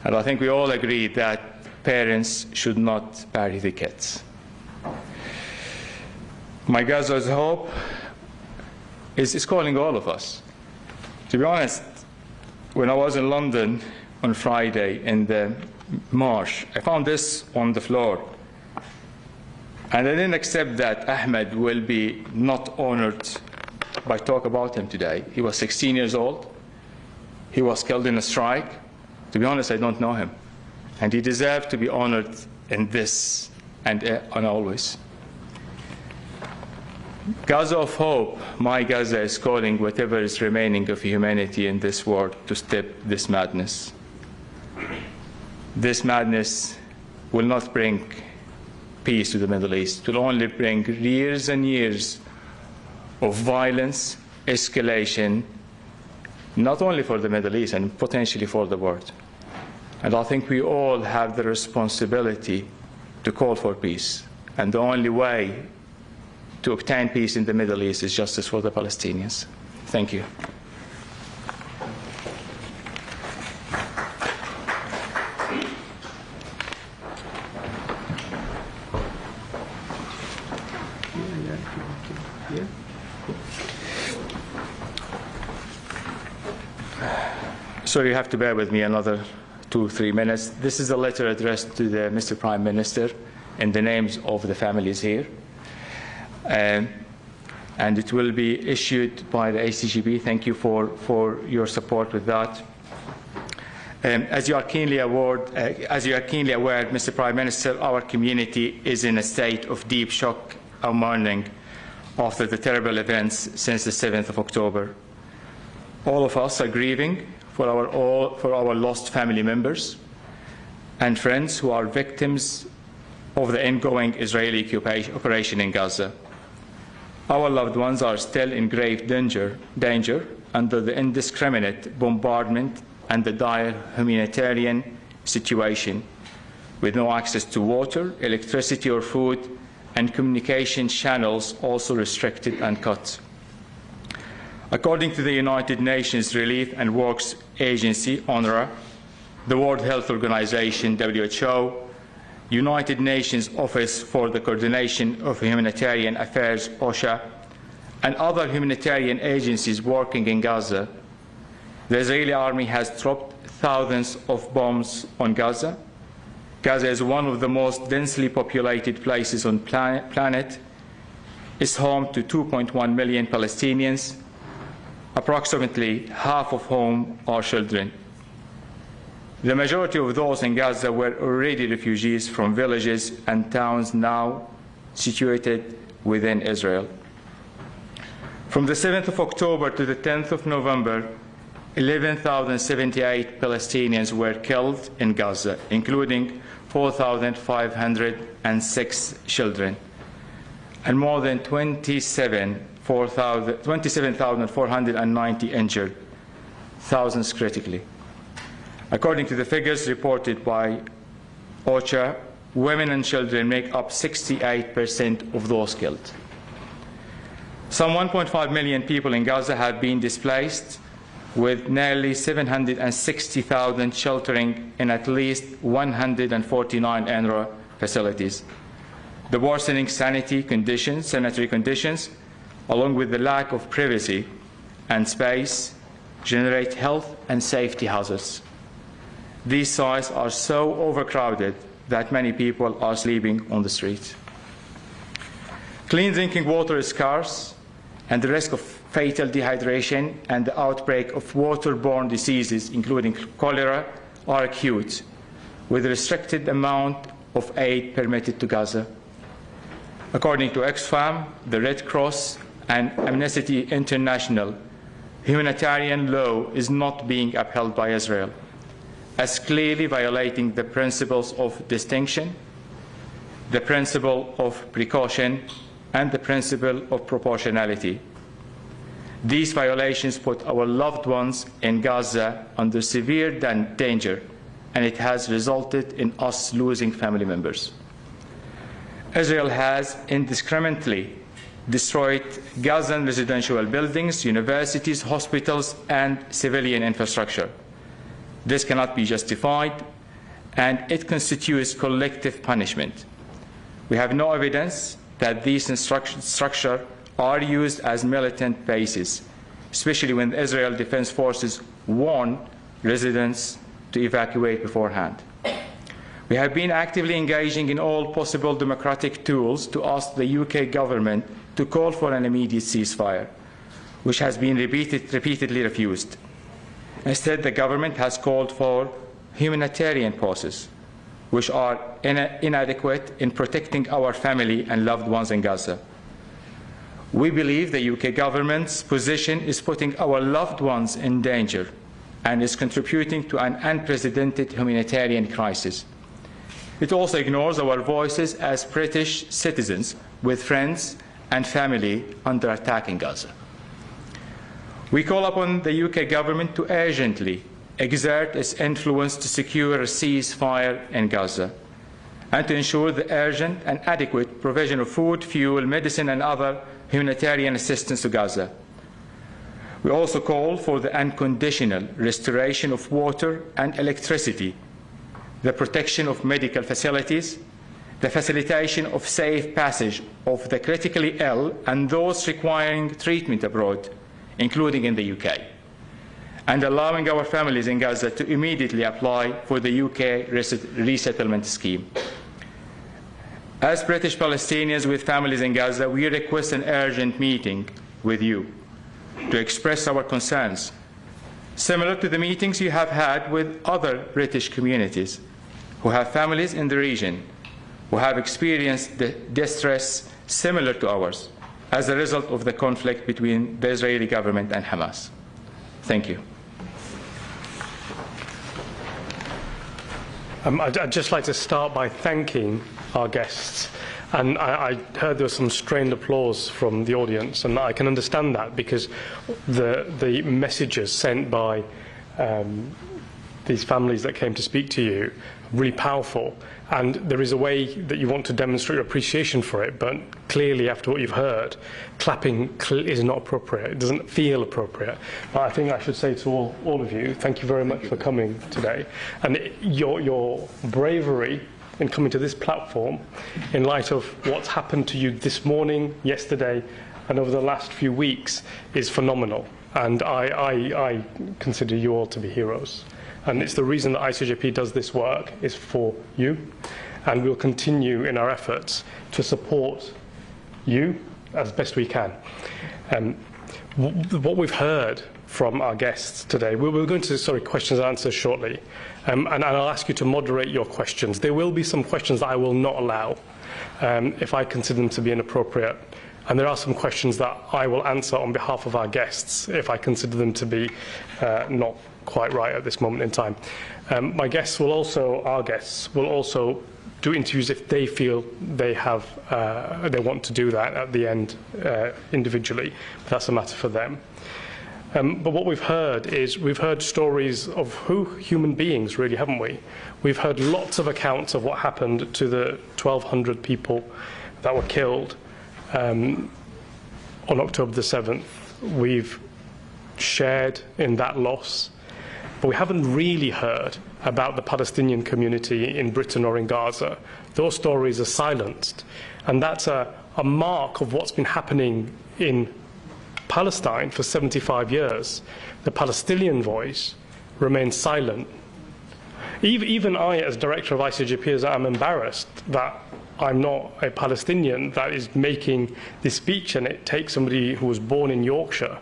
S8: And I think we all agree that parents should not bury the kids. My Gaza's hope is calling all of us. To be honest, when I was in London on Friday in the march, I found this on the floor. And I didn't accept that Ahmed will be not honored by talk about him today. He was 16 years old. He was killed in a strike. To be honest, I don't know him. And he deserved to be honored in this and always. Gaza of Hope, my Gaza, is calling whatever is remaining of humanity in this world to stop this madness. This madness will not bring peace to the Middle East. It will only bring years and years of violence, escalation, not only for the Middle East and potentially for the world. And I think we all have the responsibility to call for peace. And the only way to obtain peace in the Middle East is justice for the Palestinians. Thank you. So you have to bear with me another 2-3 minutes. This is a letter addressed to the Mr. Prime Minister in the names of the families here. And it will be issued by the ACGB. Thank you for your support with that. As you are keenly aware, Mr. Prime Minister, our community is in a state of deep shock and mourning after the terrible events since the 7th of October. All of us are grieving for our lost family members and friends who are victims of the ongoing Israeli operation in Gaza. Our loved ones are still in grave danger under the indiscriminate bombardment and the dire humanitarian situation, with no access to water, electricity or food, and communication channels also restricted and cut. According to the United Nations Relief and Works Agency, UNRWA, the World Health Organization, WHO, United Nations Office for the Coordination of Humanitarian Affairs, OCHA, and other humanitarian agencies working in Gaza, the Israeli army has dropped thousands of bombs on Gaza. Gaza is one of the most densely populated places on the planet. It's home to 2.1 million Palestinians, approximately half of whom are children. The majority of those in Gaza were already refugees from villages and towns now situated within Israel. From the 7th of October to the 10th of November, 11,078 Palestinians were killed in Gaza, including 4,506 children, and more than 27,490 injured, thousands critically. According to the figures reported by OCHA, women and children make up 68% of those killed. Some 1.5 million people in Gaza have been displaced, with nearly 760,000 sheltering in at least 149 UNRWA facilities. The worsening sanitary conditions, along with the lack of privacy and space, generate health and safety hazards. These sites are so overcrowded that many people are sleeping on the streets. Clean drinking water is scarce, and the risk of fatal dehydration and the outbreak of waterborne diseases, including cholera, are acute, with a restricted amount of aid permitted to Gaza. According to Oxfam, the Red Cross, and Amnesty International, humanitarian law is not being upheld by Israel, as clearly violating the principles of distinction, the principle of precaution, and the principle of proportionality. These violations put our loved ones in Gaza under severe danger, and it has resulted in us losing family members. Israel has indiscriminately destroyed Gazan residential buildings, universities, hospitals, and civilian infrastructure. This cannot be justified, and it constitutes collective punishment. We have no evidence that these structures are used as militant bases, especially when the Israel Defense Forces warn residents to evacuate beforehand. We have been actively engaging in all possible democratic tools to ask the UK government to call for an immediate ceasefire, which has been repeatedly refused. Instead, the government has called for humanitarian pauses, which are inadequate in protecting our family and loved ones in Gaza. We believe the UK government's position is putting our loved ones in danger and is contributing to an unprecedented humanitarian crisis. It also ignores our voices as British citizens with friends and family under attack in Gaza. We call upon the UK government to urgently exert its influence to secure a ceasefire in Gaza and to ensure the urgent and adequate provision of food, fuel, medicine, and other humanitarian assistance to Gaza. We also call for the unconditional restoration of water and electricity, the protection of medical facilities, the facilitation of safe passage of the critically ill and those requiring treatment abroad, including in the UK, and allowing our families in Gaza to immediately apply for the UK resettlement scheme. As British Palestinians with families in Gaza, we request an urgent meeting with you to express our concerns, similar to the meetings you have had with other British communities who have families in the region who have experienced the distress similar to ours as a result of the conflict between the Israeli government and Hamas. Thank you.
S1: I'd just like to start by thanking our guests. And I heard there was some strained applause from the audience, and I can understand that because the messages sent by these families that came to speak to you are really powerful. And there is a way that you want to demonstrate your appreciation for it, but clearly after what you've heard, clapping is not appropriate. It doesn't feel appropriate. But I think I should say to all of you, thank you very much for coming today. And your bravery in coming to this platform in light of what's happened to you this morning, yesterday, and over the last few weeks is phenomenal. And I consider you all to be heroes. And it's the reason that ICJP does this work is for you. And we'll continue in our efforts to support you as best we can. What we've heard from our guests today, we're going to, questions and answers shortly. And I'll ask you to moderate your questions. There will be some questions that I will not allow if I consider them to be inappropriate. And there are some questions that I will answer on behalf of our guests if I consider them to be not quite right at this moment in time. Our guests will also do interviews if they feel they want to do that at the end individually. That's a matter for them. But what we've heard stories of human beings, really, haven't we? We've heard lots of accounts of what happened to the 1,200 people that were killed on October the 7th. We've shared in that loss, but we haven't really heard about the Palestinian community in Britain or in Gaza. Those stories are silenced, and that's a mark of what's been happening in Palestine for 75 years. The Palestinian voice remains silent. Even I, as director of ICJP, I'm embarrassed that I'm not a Palestinian that is making this speech, and it takes somebody who was born in Yorkshire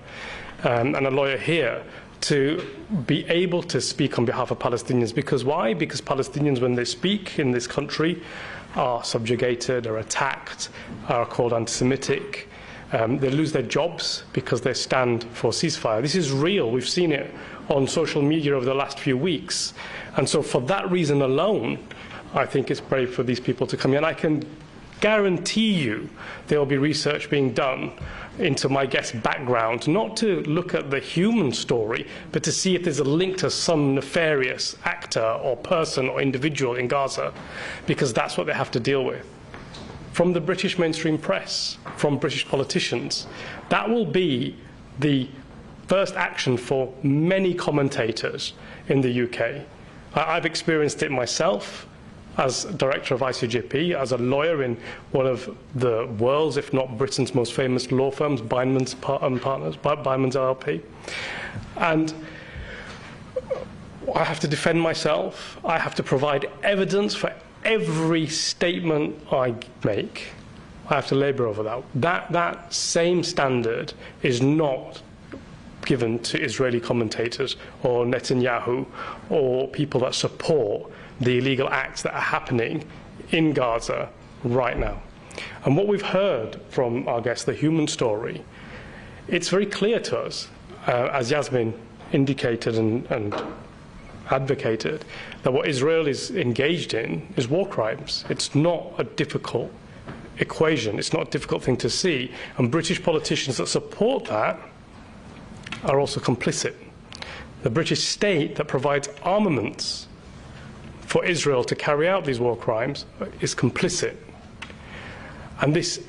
S1: and a lawyer here to be able to speak on behalf of Palestinians. Because why? Because Palestinians, when they speak in this country, are subjugated, are attacked, are called anti-Semitic. They lose their jobs because they stand for ceasefire. This is real. We've seen it on social media over the last few weeks. And so for that reason alone, I think it's brave for these people to come here. And I can guarantee you there will be research being done into my guest's background, not to look at the human story, but to see if there's a link to some nefarious actor or person or individual in Gaza, because that's what they have to deal with. From the British mainstream press, from British politicians, that will be the first action for many commentators in the UK. I've experienced it myself as director of ICJP, as a lawyer in one of the world's, if not Britain's, most famous law firms, Bindman's Partners, Bindman's LLP. And I have to defend myself. I have to provide evidence for every statement I make. I have to labour over that. That same standard is not given to Israeli commentators or Netanyahu or people that support the illegal acts that are happening in Gaza right now. And what we've heard from our guests, the human story, it's very clear to us, as Yasmin indicated and advocated, that what Israel is engaged in is war crimes. It's not a difficult equation. It's not a difficult thing to see. And British politicians that support that are also complicit. The British state that provides armaments for Israel to carry out these war crimes is complicit. And this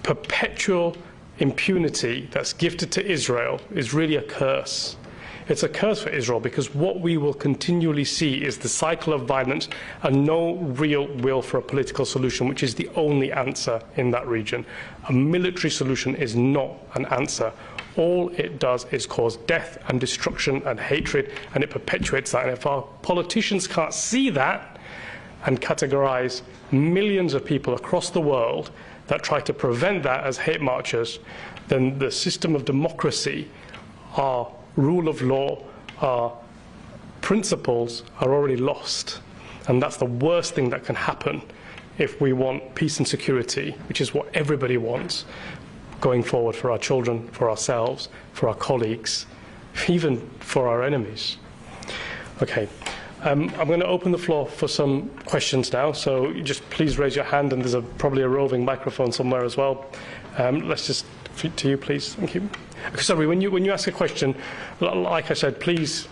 S1: perpetual impunity that's gifted to Israel is really a curse. It's a curse for Israel, because what we will continually see is the cycle of violence and no real will for a political solution, which is the only answer in that region. A military solution is not an answer. All it does is cause death and destruction and hatred, and it perpetuates that. And if our politicians can't see that and categorize millions of people across the world that try to prevent that as hate marchers, then the system of democracy, our rule of law, our principles are already lost. And that's the worst thing that can happen if we want peace and security, which is what everybody wants, going forward for our children, for ourselves, for our colleagues, even for our enemies. Okay, I'm going to open the floor for some questions now, so just please raise your hand, and there's probably a roving microphone somewhere as well. Let's just to you, please. Thank you. Sorry, when you ask a question, like I said, please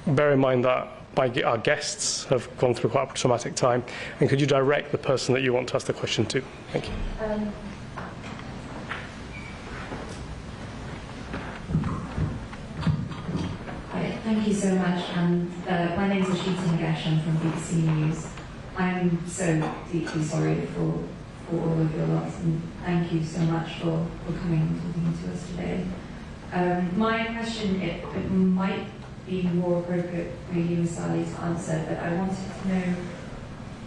S1: bear in mind that our guests have gone through quite a traumatic time, and could you direct the person that you want to ask the question to? Thank you.
S9: Thank you so much. My name is Al-Shifa from BBC News. I'm so deeply sorry for all of your loss, and thank you so much for coming and talking to us today. My question, it might be more appropriate for you, Sally, to answer, but I wanted to know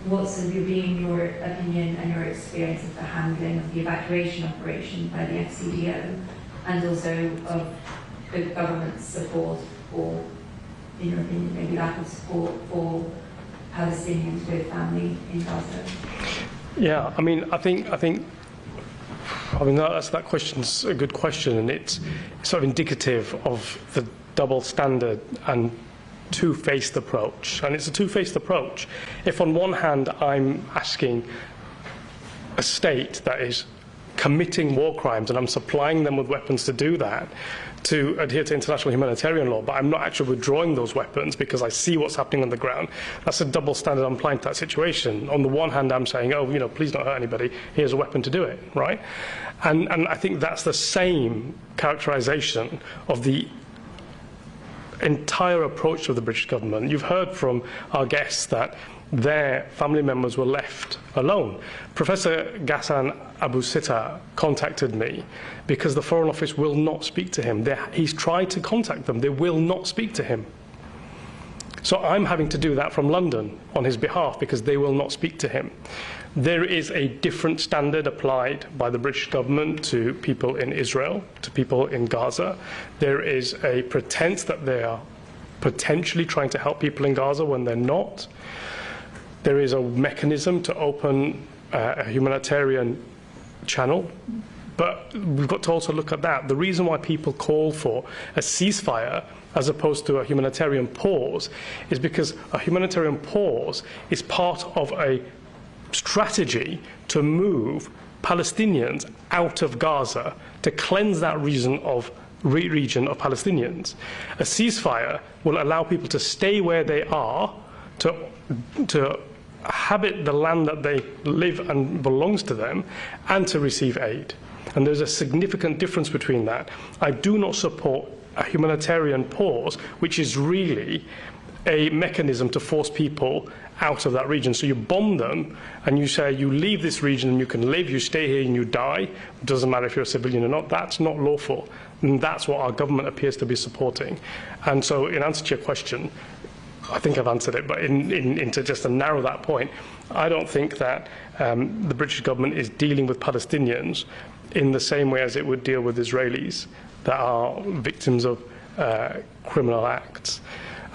S9: what's being your opinion and your experience of the handling of the evacuation operation by the FCDO, and also of the government's support for, in your opinion, maybe lack of support for Palestinians with family in Gaza.
S1: Yeah, that question's a good question, and it's sort of indicative of the double standard and two-faced approach. And it's a two-faced approach. If on one hand I'm asking a state that is committing war crimes and I'm supplying them with weapons to do that, to adhere to international humanitarian law, but I'm not actually withdrawing those weapons because I see what's happening on the ground, that's a double standard I'm applying to that situation. On the one hand, I'm saying, oh, please don't hurt anybody, here's a weapon to do it, right? And I think that's the same characterization of the entire approach of the British government. You've heard from our guests that their family members were left alone. Professor Ghassan Abu Sitta contacted me because the Foreign Office will not speak to him. He's tried to contact them. They will not speak to him. So I'm having to do that from London on his behalf because they will not speak to him. There is a different standard applied by the British government to people in Israel, to people in Gaza. There is a pretense that they are potentially trying to help people in Gaza when they're not. There is a mechanism to open a humanitarian channel, but we've got to also look at that. The reason why people call for a ceasefire as opposed to a humanitarian pause is because a humanitarian pause is part of a strategy to move Palestinians out of Gaza, to cleanse that region of Palestinians. A ceasefire will allow people to stay where they are, to habit the land that they live and belongs to them, and to receive aid. And there's a significant difference between that. I do not support a humanitarian pause, which is really a mechanism to force people out of that region. So you bomb them and you say you leave this region and you can live, you stay here and you die. It doesn't matter if you're a civilian or not. That's not lawful. And that's what our government appears to be supporting. And so in answer to your question, I think I've answered it, but just to narrow that point, I don't think that the British government is dealing with Palestinians in the same way as it would deal with Israelis that are victims of criminal acts.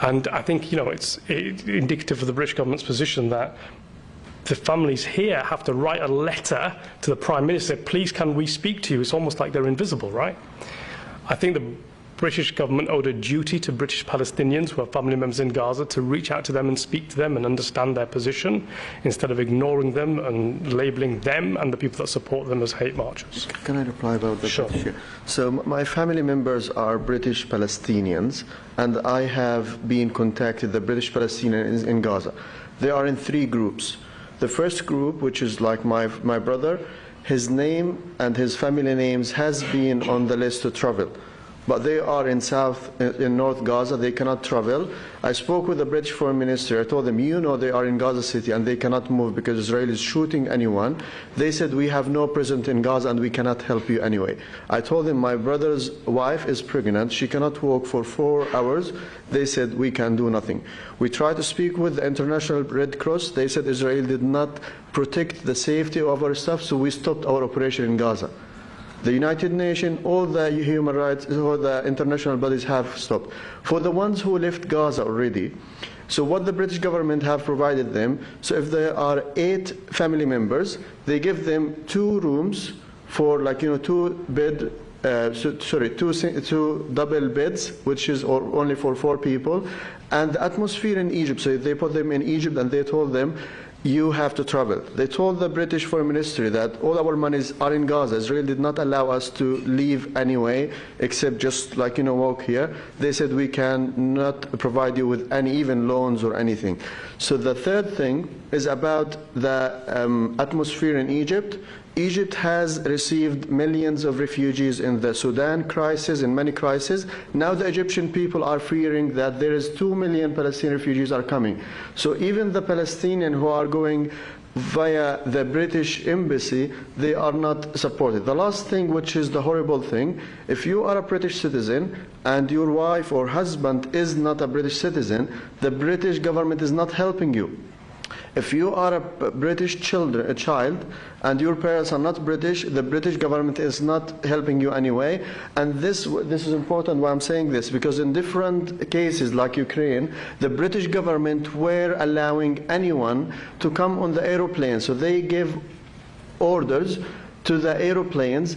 S1: And I think, it's indicative of the British government's position that the families here have to write a letter to the Prime Minister, please can we speak to you? It's almost like they're invisible, right? I think the British government owed a duty to British Palestinians who have family members in Gaza to reach out to them and speak to them and understand their position instead of ignoring them and labelling them and the people that support them as hate marchers.
S4: Can I reply about that?
S1: Sure.
S4: So my family members are British Palestinians, and I have been contacted the British Palestinians in Gaza. They are in 3 groups. The first group, which is like my brother, his name and his family names has been on the list to travel. But they are in North Gaza, they cannot travel. I spoke with the British Foreign Minister, I told them, they are in Gaza City and they cannot move because Israel is shooting anyone. They said, we have no presence in Gaza and we cannot help you anyway. I told them, my brother's wife is pregnant, she cannot walk for 4 hours. They said, we can do nothing. We tried to speak with the International Red Cross, they said Israel did not protect the safety of our staff, so we stopped our operation in Gaza. The United Nations, all the human rights, all the international bodies have stopped. For the ones who left Gaza already, so what the British government have provided them, so if there are 8 family members, they give them 2 rooms for 2 double beds, which is only for 4 people, and the atmosphere in Egypt, so they put them in Egypt and they told them, you have to travel. They told the British Foreign Ministry that all our monies are in Gaza. Israel did not allow us to leave anyway, except just walk here. They said we can not provide you with any even loans or anything. So the third thing is about the atmosphere in Egypt. Egypt has received millions of refugees in the Sudan crisis, in many crises. Now the Egyptian people are fearing that there is 2 million Palestinian refugees are coming. So even the Palestinians who are going via the British embassy, they are not supported. The last thing, which is the horrible thing, if you are a British citizen and your wife or husband is not a British citizen, the British government is not helping you. If you are a British child and your parents are not British, the British government is not helping you anyway. And this is important why I'm saying this, because in different cases like Ukraine, the British government were allowing anyone to come on the aeroplane. So they give orders to the aeroplanes.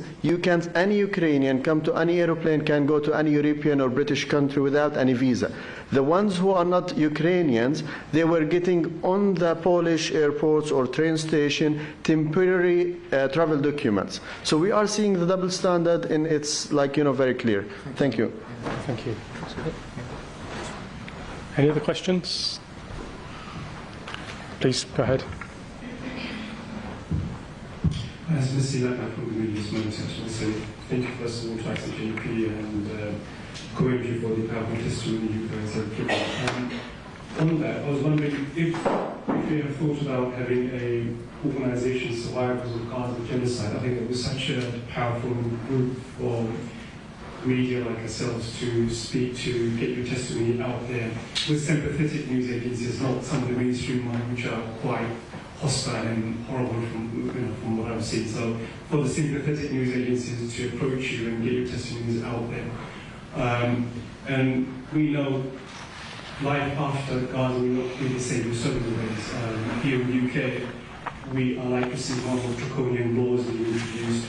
S4: Any Ukrainian come to any aeroplane, can go to any European or British country without any visa. The ones who are not Ukrainians, they were getting on the Polish airports or train station temporary travel documents. So we are seeing the double standard, and it's very clear. Thank you.
S1: Thank you. Any other questions? Please go ahead.
S10: As Mr. Laka from the Middle East Moment Section said, thank you first of all to ICJP and commend you for the powerful testimony you guys have given. On that, I was wondering if you have thought about having an organisation, Survivors of Gaza Genocide. I think it was such a powerful group for media like ourselves to speak to, get your testimony out there with sympathetic news agencies, not some of the mainstream ones which are quite hostile and horrible from what I've seen. So for the sympathetic news agencies to approach you and get your testimonies out there. And we know life after Gaza will not be the same in so many ways. Here in the UK, we are likely to see more draconian laws being introduced,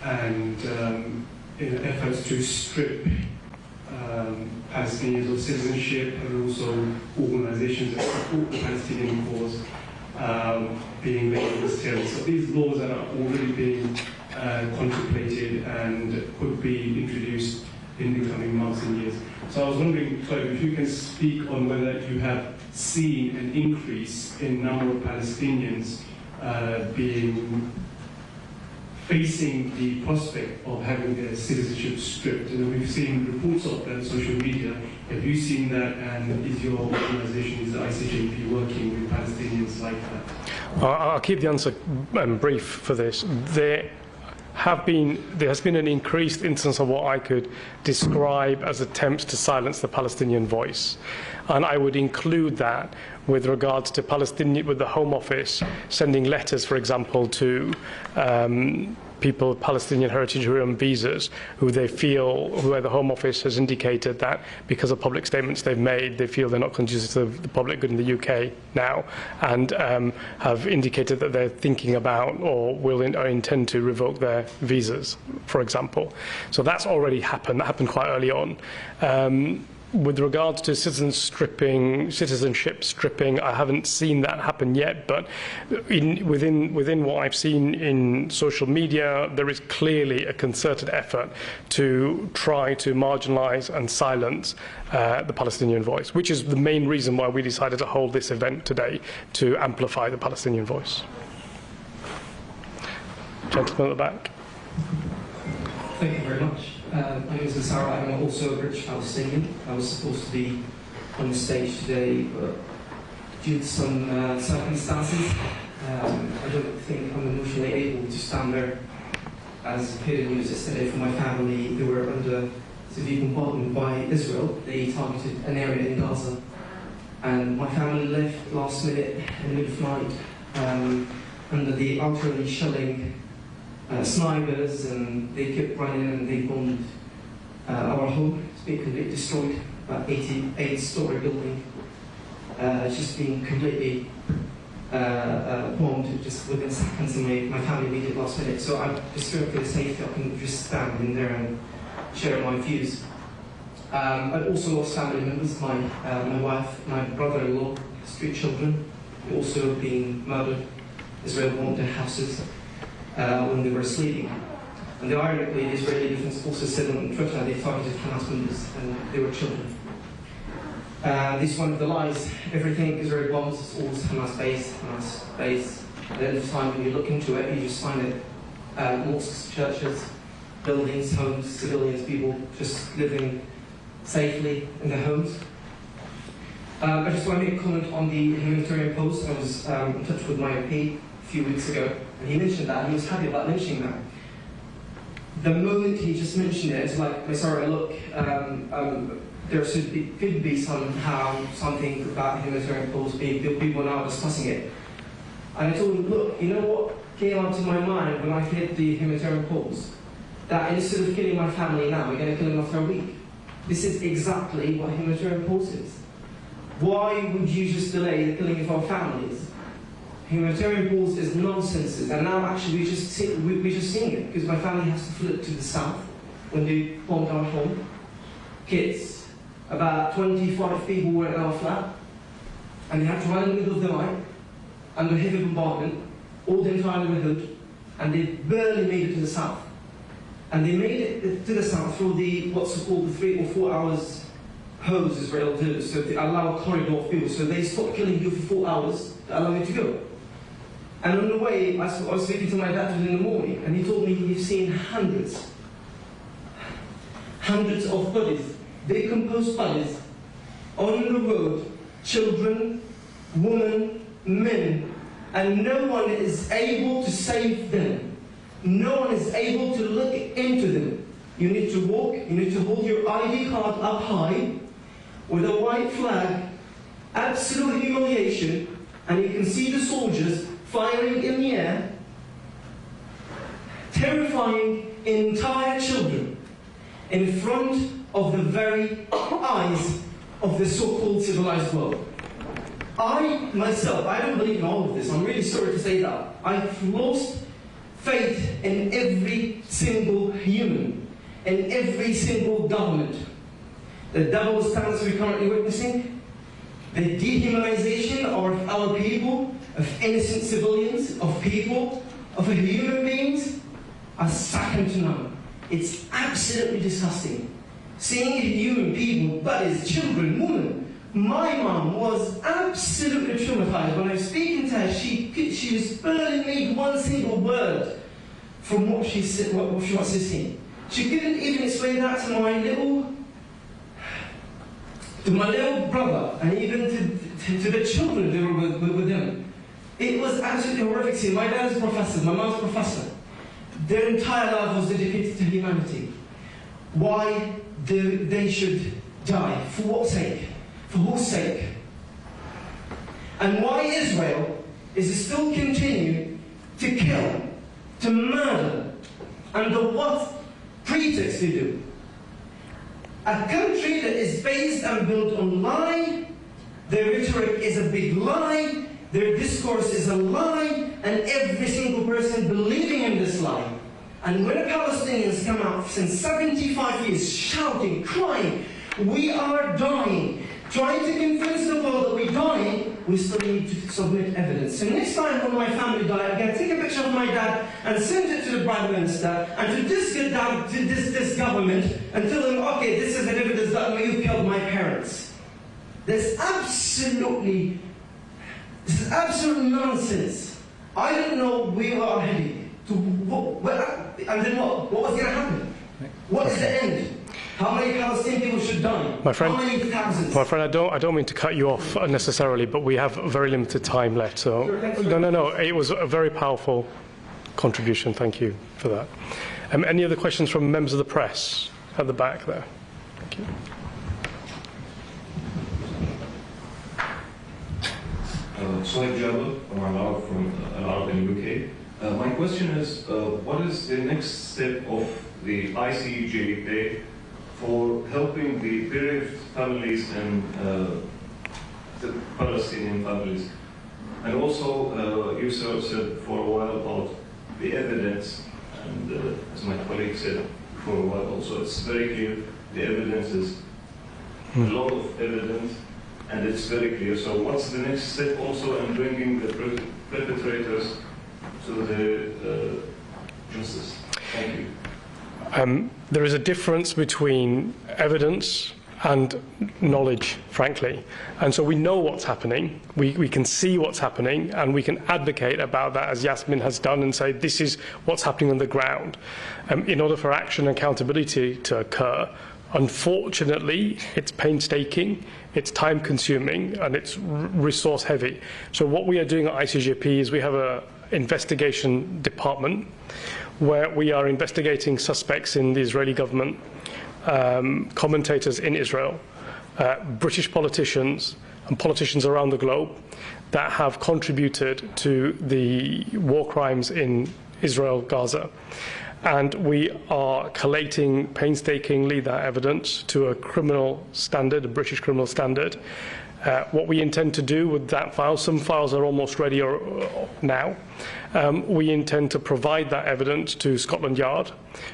S10: and in efforts to strip Palestinians of citizenship, and also organizations that support the Palestinian cause being labeled as terrorists. So these laws are already being contemplated and could be introduced in the coming months and years. So I was wondering, Clive, if you can speak on whether you have seen an increase in number of Palestinians facing the prospect of having their citizenship stripped. And we've seen reports of that on social media. Have you seen that, and is your organisation, is the ICJP, working with Palestinians like that?
S1: I'll keep the answer brief for this. There has been an increased instance of what I could describe as attempts to silence the Palestinian voice. And I would include that with regards to with the Home Office sending letters, for example, to people of Palestinian heritage who are on visas, where the Home Office has indicated that because of public statements they've made, they feel they're not conducive to the public good in the UK now, and have indicated that they're thinking about or intend to revoke their visas, for example. So that's already happened. That happened quite early on. With regards to citizenship stripping, I haven't seen that happen yet, but within what I've seen in social media, there is clearly a concerted effort to try to marginalise and silence the Palestinian voice, which is the main reason why we decided to hold this event today, to amplify the Palestinian voice. Gentleman at the back.
S11: Thank you very much. My name is Nasara. I'm also a British Palestinian. I was supposed to be on the stage today, but due to some circumstances, I don't think I'm emotionally able to stand there. As appeared in news yesterday from my family, they were under severe bombardment by Israel. They targeted an area in Gaza, and my family left last minute in the middle of night under the artillery shelling. Snipers, and they kept running and they bombed our home. It's been completely destroyed, about 88-story building. It's just been completely bombed just within seconds, and my family made it last minute. So I'm just fearing for the safety. I can just stand in there and share my views. I've also lost family members, my wife, my brother-in-law, 3 children, who also been murdered. Israel bombed their houses when they were sleeping. And ironically, the Israeli Defense Forces said on Twitter they targeted Hamas members and they were children. This is one of the lies. Everything Israel bombs is always Hamas base. At the end of time, when you look into it, you just find it mosques, churches, buildings, homes, civilians, people just living safely in their homes. I just want to make a comment on the humanitarian post. I was in touch with my MP a few weeks ago, and he mentioned that, and he was happy about mentioning that. The moment he just mentioned it, it's like, sorry, look, there could be somehow something about humanitarian post, people now discussing it. And I told him, look, you know what came out to my mind when I hit the humanitarian post? That instead of killing my family now, we're going to kill them after a week. This is exactly what humanitarian post is. Why would you just delay the killing of our families? Humanitarian pause is nonsense, and now actually we're just seeing it, because my family has to flee to the south when they bombed our home. Kids, about 25 people were in our flat, and they had to run in the middle of the night under heavy bombardment, all the entire neighborhood, and they barely made it to the south. And they made it to the south through the what's called the 3 or 4 hours hose Israel do, so they allow a corridor of people. So they stopped killing you for 4 hours to allow you to go. And on the way, I was speaking to my dad in the morning, and he told me he's seen hundreds of bodies, decomposed bodies, on the road, children, women, men, and no one is able to save them. No one is able to look into them. You need to walk, you need to hold your ID card up high, with a white flag, absolute humiliation, and you can see the soldiers firing in the air, terrifying entire children in front of the very eyes of the so-called civilized world. I, myself, I don't believe in all of this. I'm really sorry to say that. I've lost faith in every single human, in every single government. The double standards we're currently witnessing, the dehumanization of our people, of innocent civilians, of people, of human beings, are second to none. It's absolutely disgusting. Seeing human people, bodies, children, women. My mom was absolutely traumatized. When I was speaking to her, she was barely made one single word from what she was saying. She couldn't even explain that to my little brother, and even to the children that were with them. It was absolutely horrific. See, my dad is a professor, my mom's a professor. Their entire life was dedicated to humanity. Why they should die? For what sake? For whose sake? And why Israel is still continuing to kill, to murder, under what pretext they do? A country that is based and built on lie, their rhetoric is a big lie, their discourse is a lie, and every single person believing in this lie. And when the Palestinians come out since 75 years shouting, crying, we are dying, trying to convince the world that we're dying, we still need to submit evidence. So next time when my family die, I'm going to take a picture of my dad and send it to the Prime Minister and to this government and tell them, okay, this is an evidence that you killed my parents. This is absolute nonsense. I don't know where we are heading. And then what? What was going to happen? What is the end? How many Palestinian people should die?
S1: My friend,
S11: how many thousands?
S1: My friend, I don't mean to cut you off unnecessarily, but we have very limited time left. So no. It was a very powerful contribution. Thank you for that. Any other questions from members of the press at the back there? Thank you.
S12: Sohaib Jabal from Al-Arab in UK. My question is, what is the next step of the ICJP for helping the bereaved families and the Palestinian families? And also, you said for a while about the evidence, and as my colleague said for a while also, it's very clear the evidence is a lot of evidence, and it's very clear. So what's the next step also in bringing the perpetrators to the justice? Thank you.
S1: There is a difference between evidence and knowledge, frankly. And so we know what's happening, we can see what's happening, and we can advocate about that, as Yasmin has done, and say this is what's happening on the ground. In order for action and accountability to occur, unfortunately, it's painstaking, it's time-consuming, and it's resource-heavy. So what we are doing at ICJP is we have an investigation department where we are investigating suspects in the Israeli government, commentators in Israel, British politicians and politicians around the globe that have contributed to the war crimes in Israel, Gaza. And we are collating painstakingly that evidence to a criminal standard, a British criminal standard. What we intend to do with that file, some files are almost ready now. We intend to provide that evidence to Scotland Yard,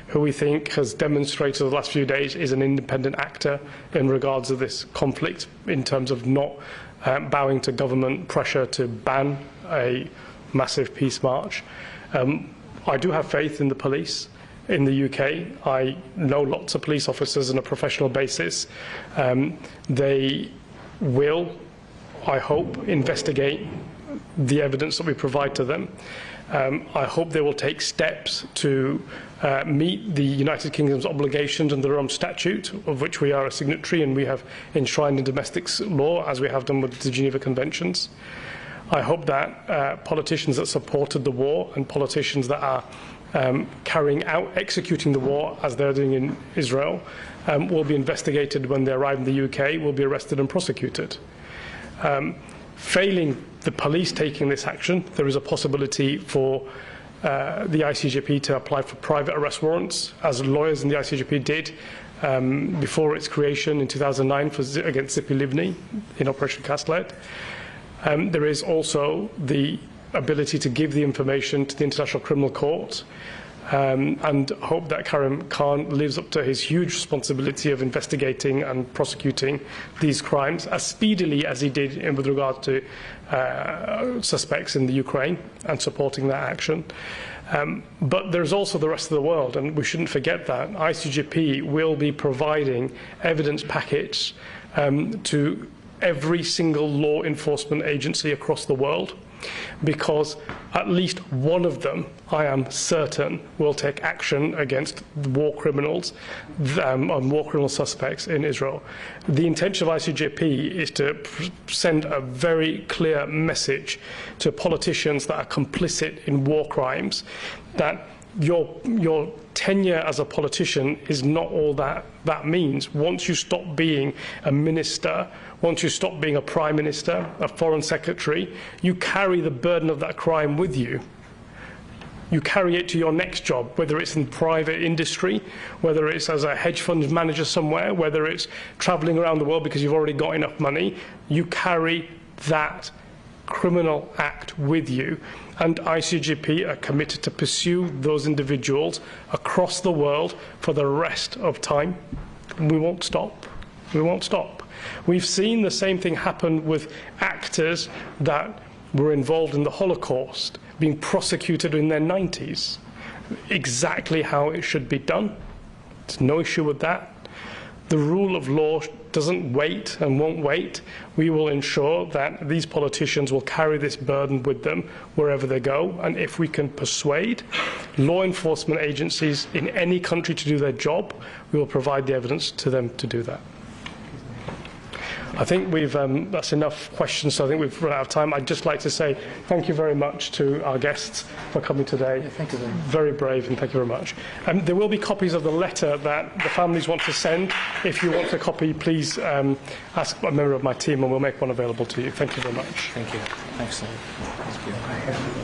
S1: who we think has demonstrated the last few days is an independent actor in regards to this conflict, in terms of not bowing to government pressure to ban a massive peace march. I do have faith in the police in the UK. I know lots of police officers on a professional basis. They will, I hope, investigate the evidence that we provide to them. I hope they will take steps to meet the United Kingdom's obligations under their own statute, of which we are a signatory and we have enshrined in domestic law, as we have done with the Geneva Conventions. I hope that politicians that supported the war and politicians that are carrying out, executing the war as they're doing in Israel, will be investigated when they arrive in the UK, will be arrested and prosecuted. Failing the police taking this action, there is a possibility for the ICJP to apply for private arrest warrants, as lawyers in the ICJP did before its creation in 2009 against Zippy Livni in Operation Cast Lead. There is also the ability to give the information to the International Criminal Court, and hope that Karim Khan lives up to his huge responsibility of investigating and prosecuting these crimes as speedily as he did with regard to suspects in the Ukraine and supporting that action. But there's also the rest of the world, and we shouldn't forget that. ICJP will be providing evidence packets to every single law enforcement agency across the world, because at least one of them, I am certain, will take action against war criminals and war criminal suspects in Israel. The intention of ICJP is to send a very clear message to politicians that are complicit in war crimes, that your tenure as a politician is not all that means. Once you stop being a minister, once you stop being a prime minister, a foreign secretary, you carry the burden of that crime with you. You carry it to your next job, whether it's in private industry, whether it's as a hedge fund manager somewhere, whether it's traveling around the world because you've already got enough money. You carry that criminal act with you. And ICJP are committed to pursue those individuals across the world for the rest of time. We won't stop. We won't stop. We've seen the same thing happen with actors that were involved in the Holocaust being prosecuted in their 90s. Exactly how it should be done. There's no issue with that. The rule of law doesn't wait and won't wait. We will ensure that these politicians will carry this burden with them wherever they go. And if we can persuade law enforcement agencies in any country to do their job, we will provide the evidence to them to do that. I think that's enough questions, so I think we've run out of time. I'd just like to say thank you very much to our guests for coming today.
S8: Yeah, thank you very much.
S1: Very brave, and thank you very much. There will be copies of the letter that the families want to send. If you want a copy, please ask a member of my team and we'll make one available to you. Thank you very much.
S8: Thank you. Thanks. Thank you.